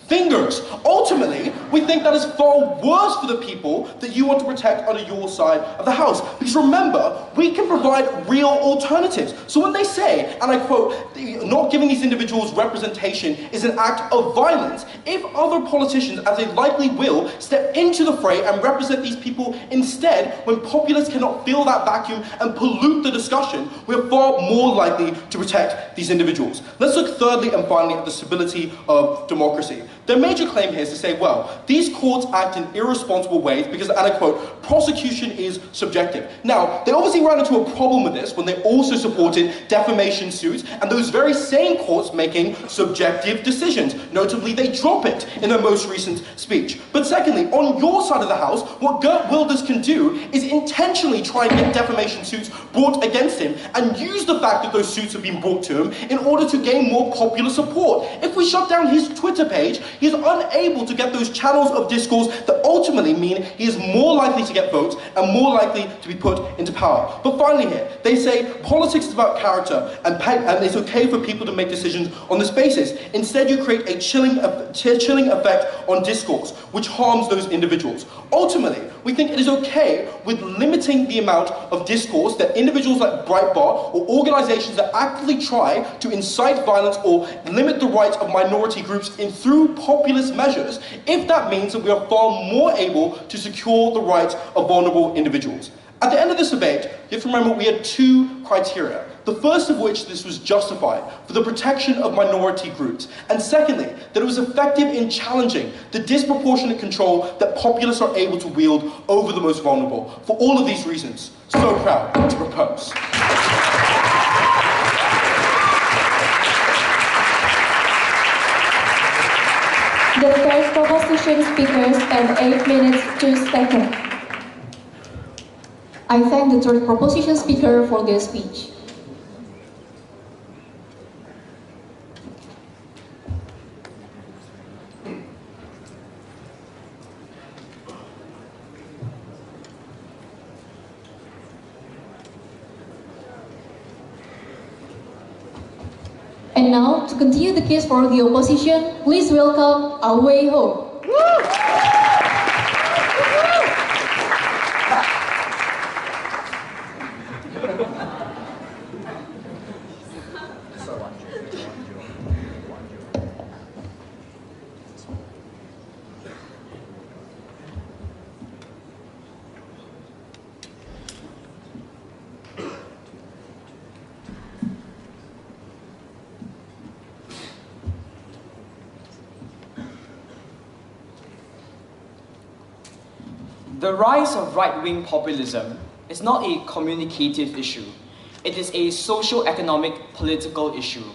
fingers. Ultimately, we think that is far worse for the people that you want to protect under your side of the house. Because remember, we can provide real alternatives. So when they say, and I quote, not giving these individuals representation is an act of violence, if other politicians, as they likely will, step into the fray and represent these people instead, when populists cannot fill that vacuum and pollute the discussion, we're far more likely to protect these individuals. Let's look thirdly and finally at the stability of democracy. Their major claim here is to say, well, these courts act in irresponsible ways because, and I quote, prosecution is subjective. Now, they obviously ran into a problem with this when they also supported defamation suits and those very same courts making subjective decisions. Notably, they drop it in their most recent speech. But secondly, on your side of the house, what Geert Wilders can do is intentionally try and get defamation suits brought against him and use the fact that those suits have been brought to him in order to gain more popular support. If we shut down his Twitter page, he is unable to get those channels of discourse that ultimately mean he is more likely to get votes and more likely to be put into power. But finally here, they say politics is about character and it's okay for people to make decisions on this basis. Instead, you create a chilling effect on discourse, which harms those individuals. Ultimately, we think it is okay with limiting the amount of discourse that individuals like Breitbart or organizations that actively try to incite violence or limit the rights of minority groups through populist measures, if that means that we are far more able to secure the rights of vulnerable individuals. At the end of this debate, you have to remember we had two criteria. The first of which this was justified for the protection of minority groups. And secondly, that it was effective in challenging the disproportionate control that populists are able to wield over the most vulnerable. For all of these reasons, so proud to propose. The first proposition speaker spent 8 minutes 2 seconds. I thank the third proposition speaker for their speech. And now, to continue the case for the opposition, please welcome our way home. The rise of right-wing populism is not a communicative issue. It is a socio-economic political issue.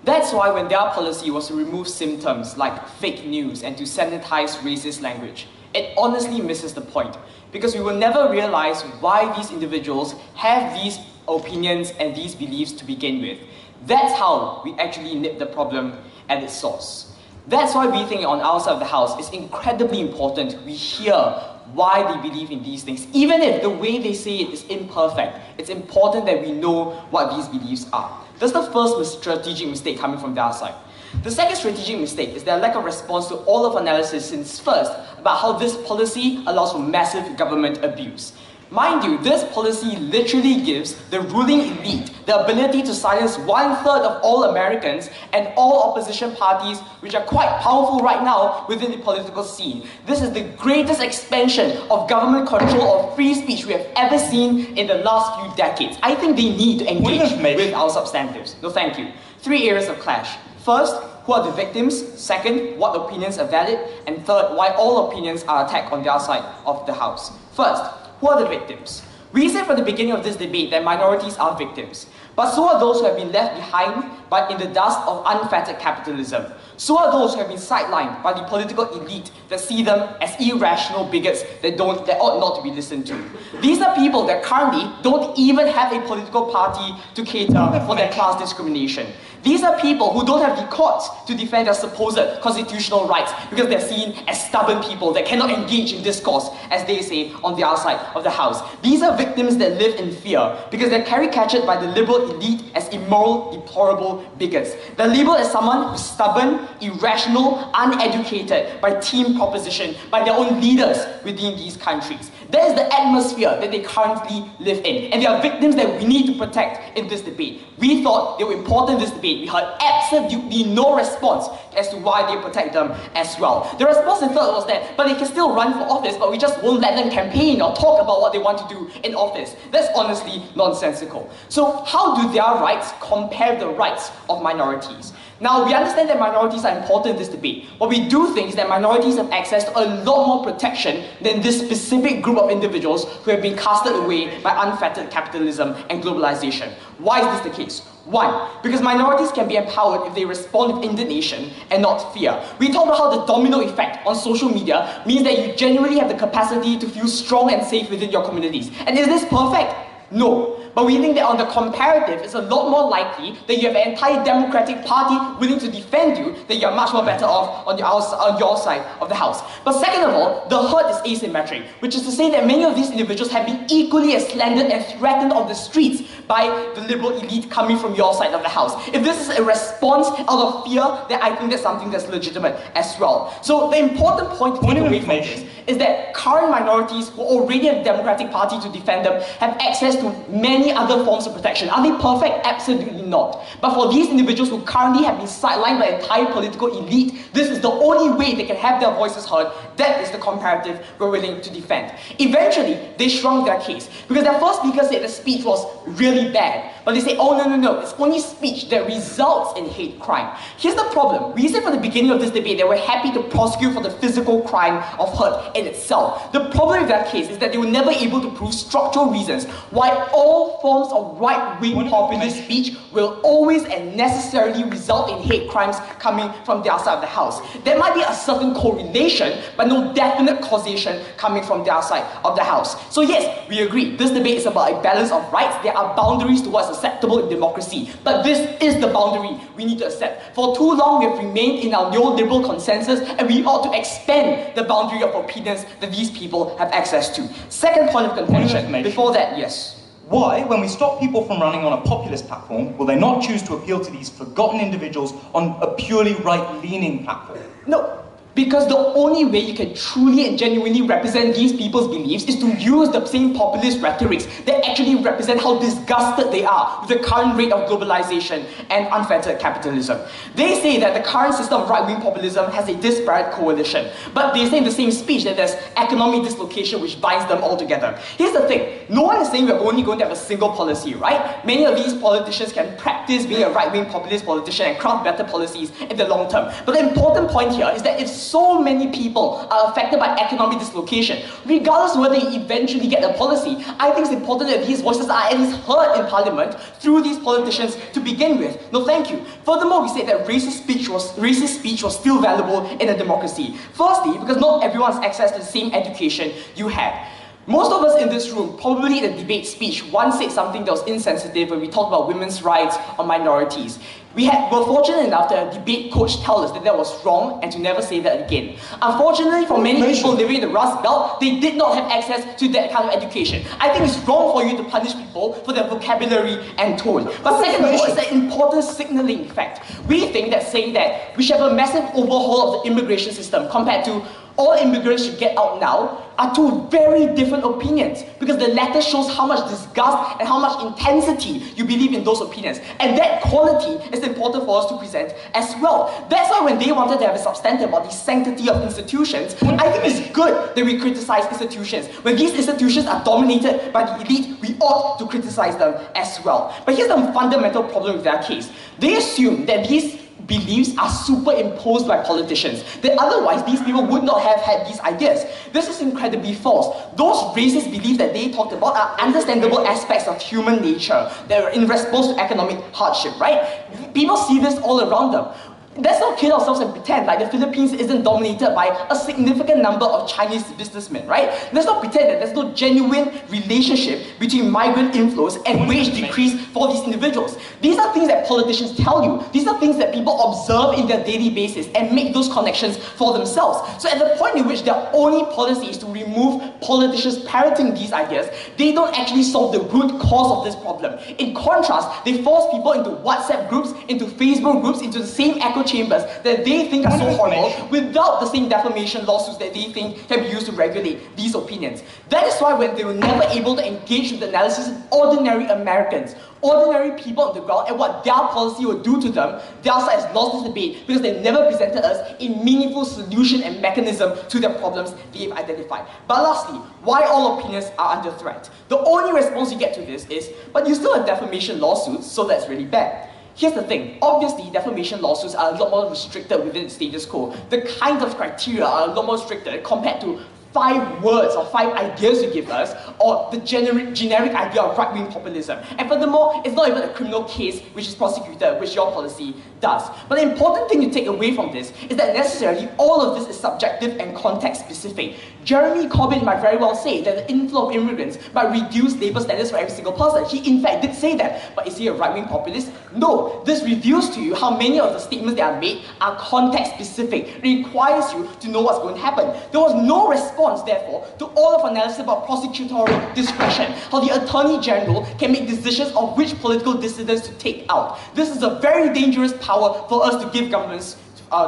That's why when their policy was to remove symptoms like fake news and to sanitize racist language, it honestly misses the point, because we will never realize why these individuals have these opinions and these beliefs to begin with. That's how we actually nip the problem at its source. That's why we think on our side of the house it's incredibly important we hear why they believe in these things. Even if the way they say it is imperfect, it's important that we know what these beliefs are. That's the first strategic mistake coming from their side. The second strategic mistake is their lack of response to all of analysis since first about how this policy allows for massive government abuse. Mind you, this policy literally gives the ruling elite the ability to silence 1/3 of all Americans and all opposition parties, which are quite powerful right now within the political scene. This is the greatest expansion of government control of free speech we have ever seen in the last few decades. I think they need to engage with our substantives. No, thank you. 3 areas of clash. First, who are the victims? Second, what opinions are valid? And third, why all opinions are attacked on their side of the house. First, who are the victims? We said from the beginning of this debate that minorities are victims, but so are those who have been left behind in the dust of unfettered capitalism. So are those who have been sidelined by the political elite that see them as irrational bigots that ought not to be listened to. These are people that currently don't even have a political party to cater for their class discrimination. These are people who don't have the courts to defend their supposed constitutional rights because they're seen as stubborn people that cannot engage in discourse, as they say, on the outside of the house. These are victims that live in fear because they're caricatured by the liberal elite as immoral, deplorable bigots. They're labeled as someone who's stubborn, irrational, uneducated by team proposition, by their own leaders within these countries. That is the atmosphere that they currently live in. And they are victims that we need to protect in this debate. We thought they were important in this debate. We heard absolutely no response as to why they protect them as well. The response they thought was that, but they can still run for office, but we just won't let them campaign or talk about what they want to do in office. That's honestly nonsensical. So how do their rights compare the rights of minorities? Now, we understand that minorities are important in this debate. What we do think is that minorities have access to a lot more protection than this specific group of individuals who have been casted away by unfettered capitalism and globalization. Why is this the case? One, because minorities can be empowered if they respond with indignation and not fear. We talked about how the domino effect on social media means that you genuinely have the capacity to feel strong and safe within your communities. And is this perfect? No. But we think that on the comparative, it's a lot more likely that you have an entire Democratic Party willing to defend you, that you're much more better off on your side of the house. But second of all, the hurt is asymmetric, which is to say that many of these individuals have been equally as slandered and threatened on the streets by the liberal elite coming from your side of the house. If this is a response out of fear, then I think that's something that's legitimate as well. So the important point to take away from this is that current minorities who already have a Democratic Party to defend them have access to many other forms of protection. Are they perfect? Absolutely not. But for these individuals who currently have been sidelined by the entire political elite, this is the only way they can have their voices heard. That is the comparative we're willing to defend. Eventually, they shrunk their case because their first speaker said the speech was really bad. But they say, oh no, it's only speech that results in hate crime. Here's the problem. We said from the beginning of this debate that we're happy to prosecute for the physical crime of hurt in itself. The problem with that case is that they were never able to prove structural reasons why all forms of right-wing populist speech will always and necessarily result in hate crimes coming from their side of the house. There might be a certain correlation, but no definite causation coming from their side of the house. So yes, we agree, this debate is about a balance of rights. There are boundaries to what's acceptable in democracy, but this is the boundary we need to accept. For too long, we have remained in our neoliberal consensus, and we ought to expand the boundary of opinions that these people have access to. Second point of contention, before that, yes. Why, when we stop people from running on a populist platform, will they not choose to appeal to these forgotten individuals on a purely right-leaning platform? No. Because the only way you can truly and genuinely represent these people's beliefs is to use the same populist rhetorics that actually represent how disgusted they are with the current rate of globalization and unfettered capitalism. They say that the current system of right-wing populism has a disparate coalition, but they say in the same speech that there's economic dislocation which binds them all together. Here's the thing, no one is saying we're only going to have a single policy, right? Many of these politicians can practice being a right-wing populist politician and craft better policies in the long term. But the important point here is that if so many people are affected by economic dislocation, regardless of whether they eventually get a policy, I think it's important that these voices are at least heard in Parliament through these politicians to begin with. No, thank you. Furthermore, we say that racist speech was still valuable in a democracy. Firstly, because not everyone has access to the same education you had. Most of us in this room, probably in a debate speech, once said something that was insensitive when we talked about women's rights or minorities. We were fortunate enough to have a debate coach tell us that was wrong and to never say that again. Unfortunately, for many people living in the Rust Belt, they did not have access to that kind of education. I think it's wrong for you to punish people for their vocabulary and tone. But second of all, it's an important signaling effect. We think that saying that we should have a massive overhaul of the immigration system compared to all immigrants should get out now are two very different opinions, because the latter shows how much disgust and how much intensity you believe in those opinions, and that quality is important for us to present as well. That's why when they wanted to have a substantive about the sanctity of institutions, I think it's good that we criticize institutions. When these institutions are dominated by the elite, we ought to criticize them as well. But here's the fundamental problem with their case. They assume that these beliefs are superimposed by politicians. That otherwise, these people would not have had these ideas. This is incredibly false. Those racist beliefs that they talked about are understandable aspects of human nature that are in response to economic hardship, right? People see this all around them. Let's not kid ourselves and pretend like the Philippines isn't dominated by a significant number of Chinese businessmen, right? Let's not pretend that there's no genuine relationship between migrant inflows and wage decrease for these individuals. These are things that politicians tell you. These are things that people observe in their daily basis and make those connections for themselves. So at the point in which their only policy is to remove politicians parroting these ideas, they don't actually solve the root cause of this problem. In contrast, they force people into WhatsApp groups, into Facebook groups, into the same echo chambers that they think are so horrible without the same defamation lawsuits that they think can be used to regulate these opinions. That is why when they were never able to engage with the analysis of ordinary Americans, ordinary people on the ground, and what their policy would do to them, their side has lost this debate because they've never presented us a meaningful solution and mechanism to the problems they've identified. But lastly, why all opinions are under threat? The only response you get to this is, but you still have defamation lawsuits, so that's really bad. Here's the thing, obviously defamation lawsuits are a lot more restricted within the status quo. The kinds of criteria are a lot more restricted compared to 5 words or 5 ideas you give us, or the generic idea of right-wing populism. And furthermore, it's not even a criminal case which is prosecuted, which your policy does. But the important thing to take away from this is that necessarily all of this is subjective and context-specific. Jeremy Corbyn might very well say that the inflow of immigrants might reduce labour standards for every single person. He in fact did say that. But is he a right-wing populist? No. This reveals to you how many of the statements that are made are context-specific. It requires you to know what's going to happen. There was no response, therefore, to all of analysis about prosecutorial discretion, how the Attorney General can make decisions of which political dissidents to take out. This is a very dangerous power for us to give governments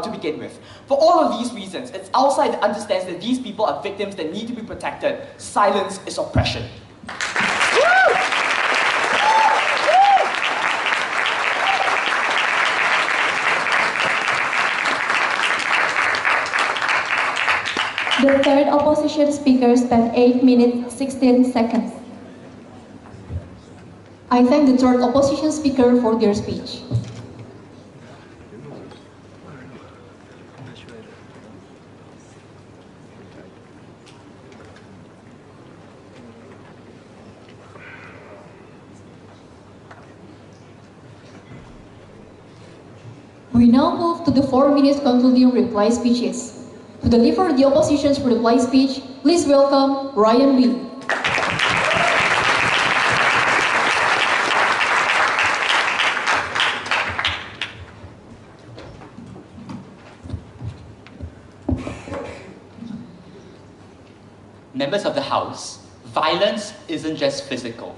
to begin with. For all of these reasons, it's our side that understands that these people are victims that need to be protected. Silence is oppression. The third opposition speaker spent 8 minutes 16 seconds. I thank the third opposition speaker for their speech. We now move to the 4-minute concluding reply speeches. To deliver the opposition's reply speech, please welcome Ryan Lee. Members of the House, violence isn't just physical.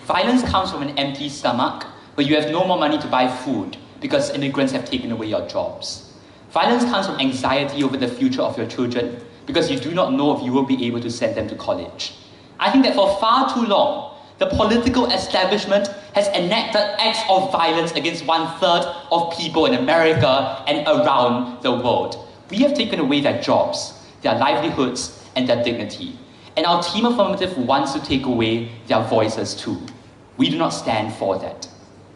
Violence comes from an empty stomach where you have no more money to buy food because immigrants have taken away your jobs. Violence comes from anxiety over the future of your children because you do not know if you will be able to send them to college. I think that for far too long, the political establishment has enacted acts of violence against 1/3 of people in America and around the world. We have taken away their jobs, their livelihoods, and their dignity. And our Team Affirmative wants to take away their voices too. We do not stand for that.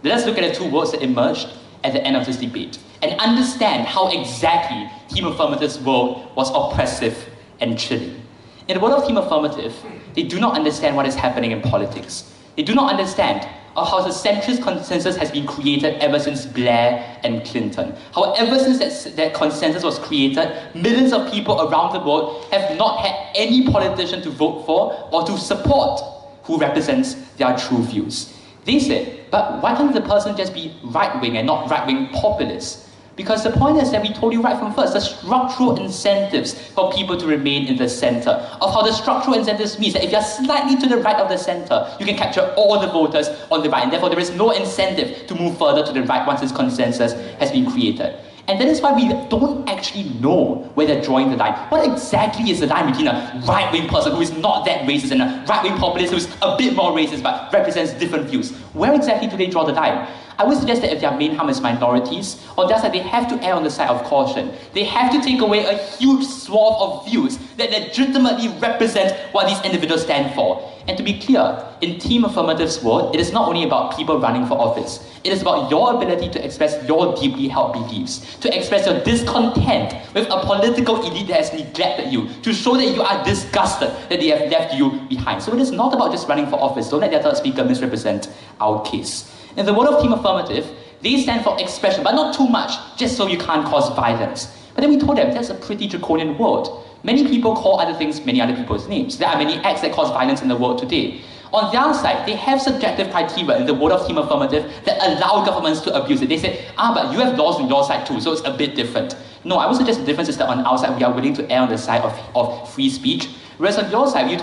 Let us look at the 2 words that emerged at the end of this debate and understand how exactly Team Affirmative's world was oppressive and chilling. In the world of Team Affirmative, they do not understand what is happening in politics. They do not understand how the centrist consensus has been created ever since Blair and Clinton. How ever since that consensus was created, millions of people around the world have not had any politician to vote for or to support who represents their true views. They said, but why can't the person just be right-wing and not right-wing populist? Because the point is that we told you right from first, the structural incentives for people to remain in the center, of how the structural incentives means that if you're slightly to the right of the center, you can capture all the voters on the right, and therefore there is no incentive to move further to the right once this consensus has been created. And that is why we don't actually know where they're drawing the line. What exactly is the line between a right-wing person who is not that racist and a right-wing populist who is a bit more racist but represents different views? Where exactly do they draw the line? I would suggest that if their main harm is minorities, on their side, they have to err on the side of caution. They have to take away a huge swath of views that legitimately represent what these individuals stand for. And to be clear, in Team Affirmative's world, it is not only about people running for office. It is about your ability to express your deeply held beliefs, to express your discontent with a political elite that has neglected you, to show that you are disgusted that they have left you behind. So it is not about just running for office. Don't let the third speaker misrepresent our case. In the world of Team Affirmative, they stand for expression, but not too much, just so you can't cause violence. But then we told them that's a pretty draconian world. Many people call other things many other people's names. There are many acts that cause violence in the world today. On their side, they have subjective criteria in the world of Team Affirmative that allow governments to abuse it. They say, but you have laws on your side too, so it's a bit different. No, I would suggest the difference is that on our side, we are willing to err on the side of free speech. Whereas on your side, you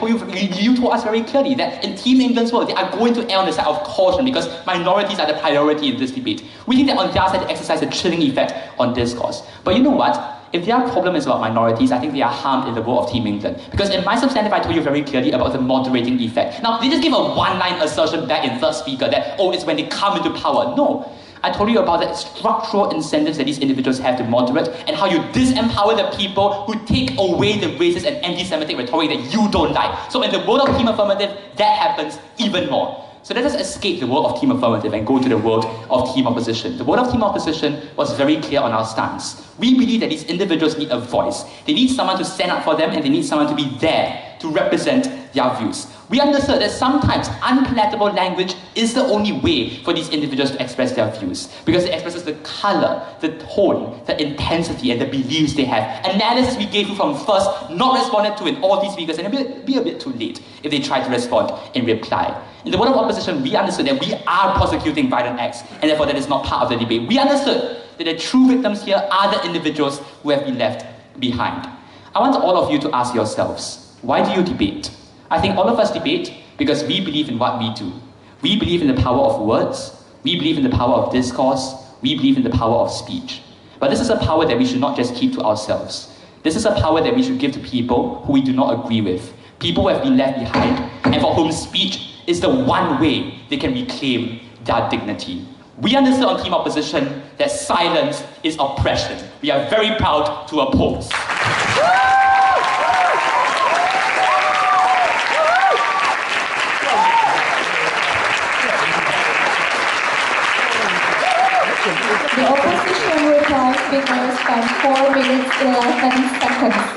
told us very clearly that in Team England's world, they are going to err on the side of caution because minorities are the priority in this debate. We think that on their side, they exercise a chilling effect on discourse. But you know what? If their problem is about minorities, I think they are harmed in the world of Team England. Because in my substantive, I told you very clearly about the moderating effect. Now, they just give a one-line assertion back in third speaker that, it's when they come into power. No. I told you about the structural incentives that these individuals have to moderate and how you disempower the people who take away the racist and anti-Semitic rhetoric that you don't like. So in the world of Team Affirmative, that happens even more. So let us escape the world of Team Affirmative and go to the world of Team Opposition. The world of Team Opposition was very clear on our stance. We believe that these individuals need a voice. They need someone to stand up for them and they need someone to be there to represent their views. We understood that sometimes unpalatable language is the only way for these individuals to express their views because it expresses the color, the tone, the intensity, and the beliefs they have. Analysis we gave you from first, not responded to in all these speakers, and it'll be a bit too late if they try to respond in reply. In the world of opposition, we understood that we are prosecuting violent acts, and therefore that is not part of the debate. We understood that the true victims here are the individuals who have been left behind. I want all of you to ask yourselves, why do you debate? I think all of us debate because we believe in what we do. We believe in the power of words, we believe in the power of discourse, we believe in the power of speech. But this is a power that we should not just keep to ourselves. This is a power that we should give to people who we do not agree with, people who have been left behind, and for whom speech is the one way they can reclaim their dignity. We understood on Team Opposition that silence is oppression. We are very proud to oppose. The opposition reply speakers spent 4 minutes 11 seconds.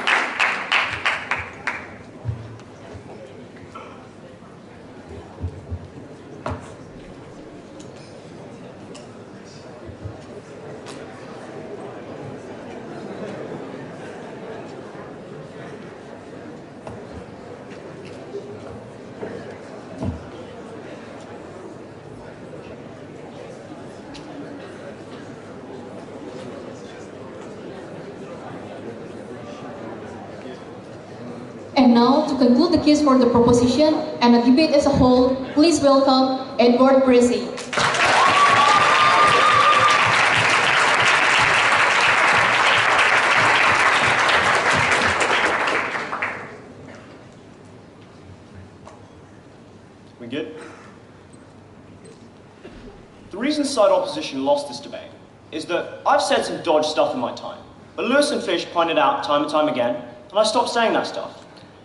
And now, to conclude the case for the proposition and the debate as a whole, please welcome Edward Brizzi. We good? The reason side opposition lost this debate is that I've said some dodge stuff in my time, but Lewis and Fish pointed out time and time again, and I stopped saying that stuff.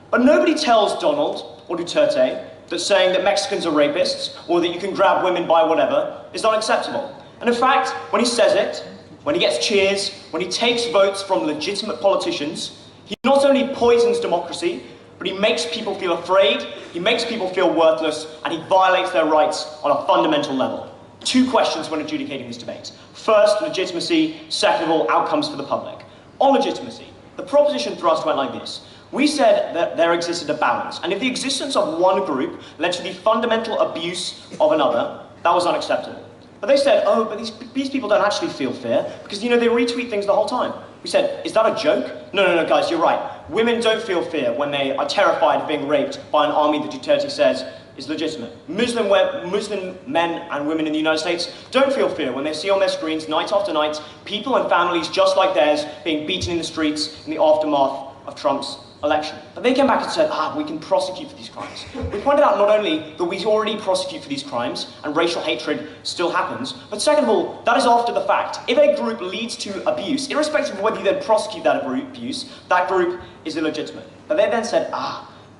But nobody tells Donald or Duterte that saying that Mexicans are rapists or that you can grab women by whatever is unacceptable. And in fact, when he says it, when he gets cheers, when he takes votes from legitimate politicians, he not only poisons democracy, but he makes people feel afraid, he makes people feel worthless, and he violates their rights on a fundamental level. 2 questions when adjudicating this debate. First, legitimacy. Second of all, outcomes for the public. On legitimacy, the proposition thrust went like this. We said that there existed a balance, and if the existence of one group led to the fundamental abuse of another, that was unacceptable. But they said, but these people don't actually feel fear, because, they retweet things the whole time. We said, is that a joke? No, guys, you're right. Women don't feel fear when they are terrified of being raped by an army that Duterte says is legitimate. Muslim men and women in the United States don't feel fear when they see on their screens, night after night, people and families just like theirs being beaten in the streets in the aftermath of Trump's election. But they came back and said, we can prosecute for these crimes. We pointed out not only that we already prosecute for these crimes, and racial hatred still happens, but second of all, that is after the fact. If a group leads to abuse, irrespective of whether you then prosecute that abuse, that group is illegitimate. But they then said,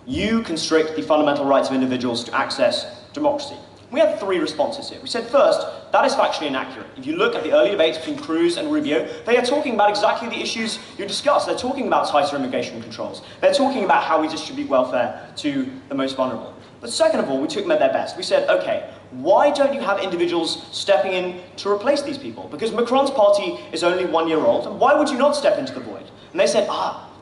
you constrict the fundamental rights of individuals to access democracy. We had 3 responses here. We said, first, that is factually inaccurate. If you look at the early debates between Cruz and Rubio, they are talking about exactly the issues you discussed. They're talking about tighter immigration controls. They're talking about how we distribute welfare to the most vulnerable. But second of all, we took them at their best. We said, okay, why don't you have individuals stepping in to replace these people? Because Macron's party is only 1 year old, and why would you not step into the void? And they said,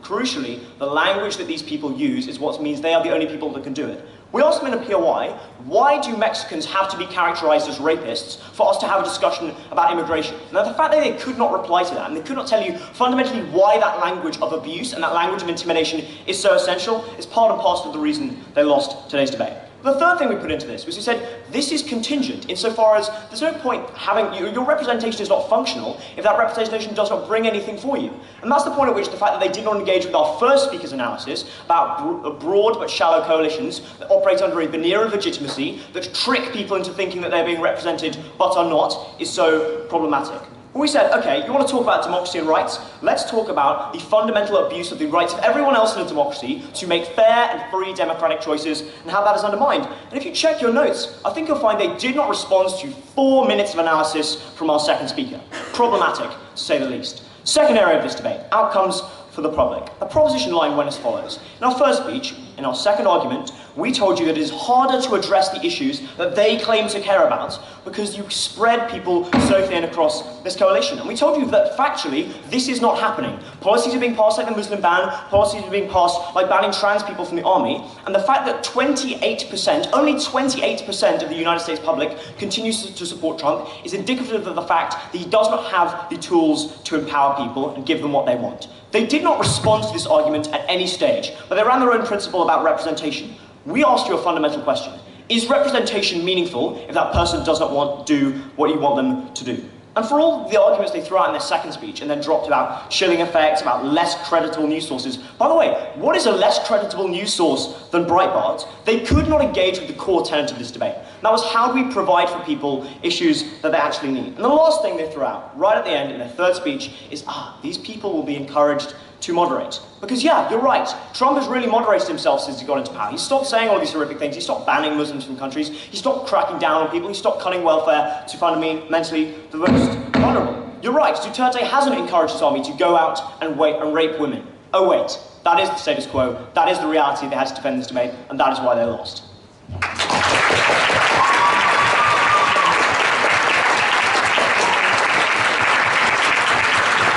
crucially, the language that these people use is what means they are the only people that can do it. We asked them in a POI, why do Mexicans have to be characterized as rapists for us to have a discussion about immigration? Now, the fact that they could not reply to that, and they could not tell you fundamentally why that language of abuse and that language of intimidation is so essential, is part and parcel of the reason they lost today's debate. The third thing we put into this was we said, this is contingent insofar as there's no point having, your representation is not functional if that representation does not bring anything for you. And that's the point at which the fact that they did not engage with our first speaker's analysis about broad but shallow coalitions that operate under a veneer of legitimacy, that trick people into thinking that they're being represented but are not, is so problematic. We said, okay, you want to talk about democracy and rights? Let's talk about the fundamental abuse of the rights of everyone else in a democracy to make fair and free democratic choices and how that is undermined. And if you check your notes, I think you'll find they did not respond to 4 minutes of analysis from our second speaker. Problematic, to say the least. Second area of this debate, outcomes for the public. The proposition line went as follows. In our first speech, in our second argument, we told you that it is harder to address the issues that they claim to care about because you spread people so thin across this coalition. And we told you that factually, this is not happening. Policies are being passed like the Muslim ban, policies are being passed like banning trans people from the army, and the fact that 28%, only 28% of the United States public continues to support Trump is indicative of the fact that he does not have the tools to empower people and give them what they want. They did not respond to this argument at any stage, but they ran their own principle about representation. We asked you a fundamental question. Is representation meaningful if that person does not do what you want them to do? And for all the arguments they threw out in their second speech and then dropped about chilling effects, about less creditable news sources, by the way, what is a less creditable news source than Breitbart? They could not engage with the core tenet of this debate. And that was how do we provide for people issues that they actually need. And the last thing they threw out, right at the end in their third speech, is, these people will be encouraged to moderate. Because yeah, you're right, Trump has really moderated himself since he got into power. He stopped saying all these horrific things, he stopped banning Muslims from countries, he stopped cracking down on people, he stopped cutting welfare to fundamentally the most vulnerable. You're right, Duterte hasn't encouraged his army to go out and rape women. Oh wait, that is the status quo, that is the reality they had to defend this debate, and that is why they lost.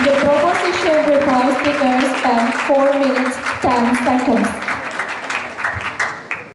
The proposition reply speaker spent 4 minutes 10 seconds.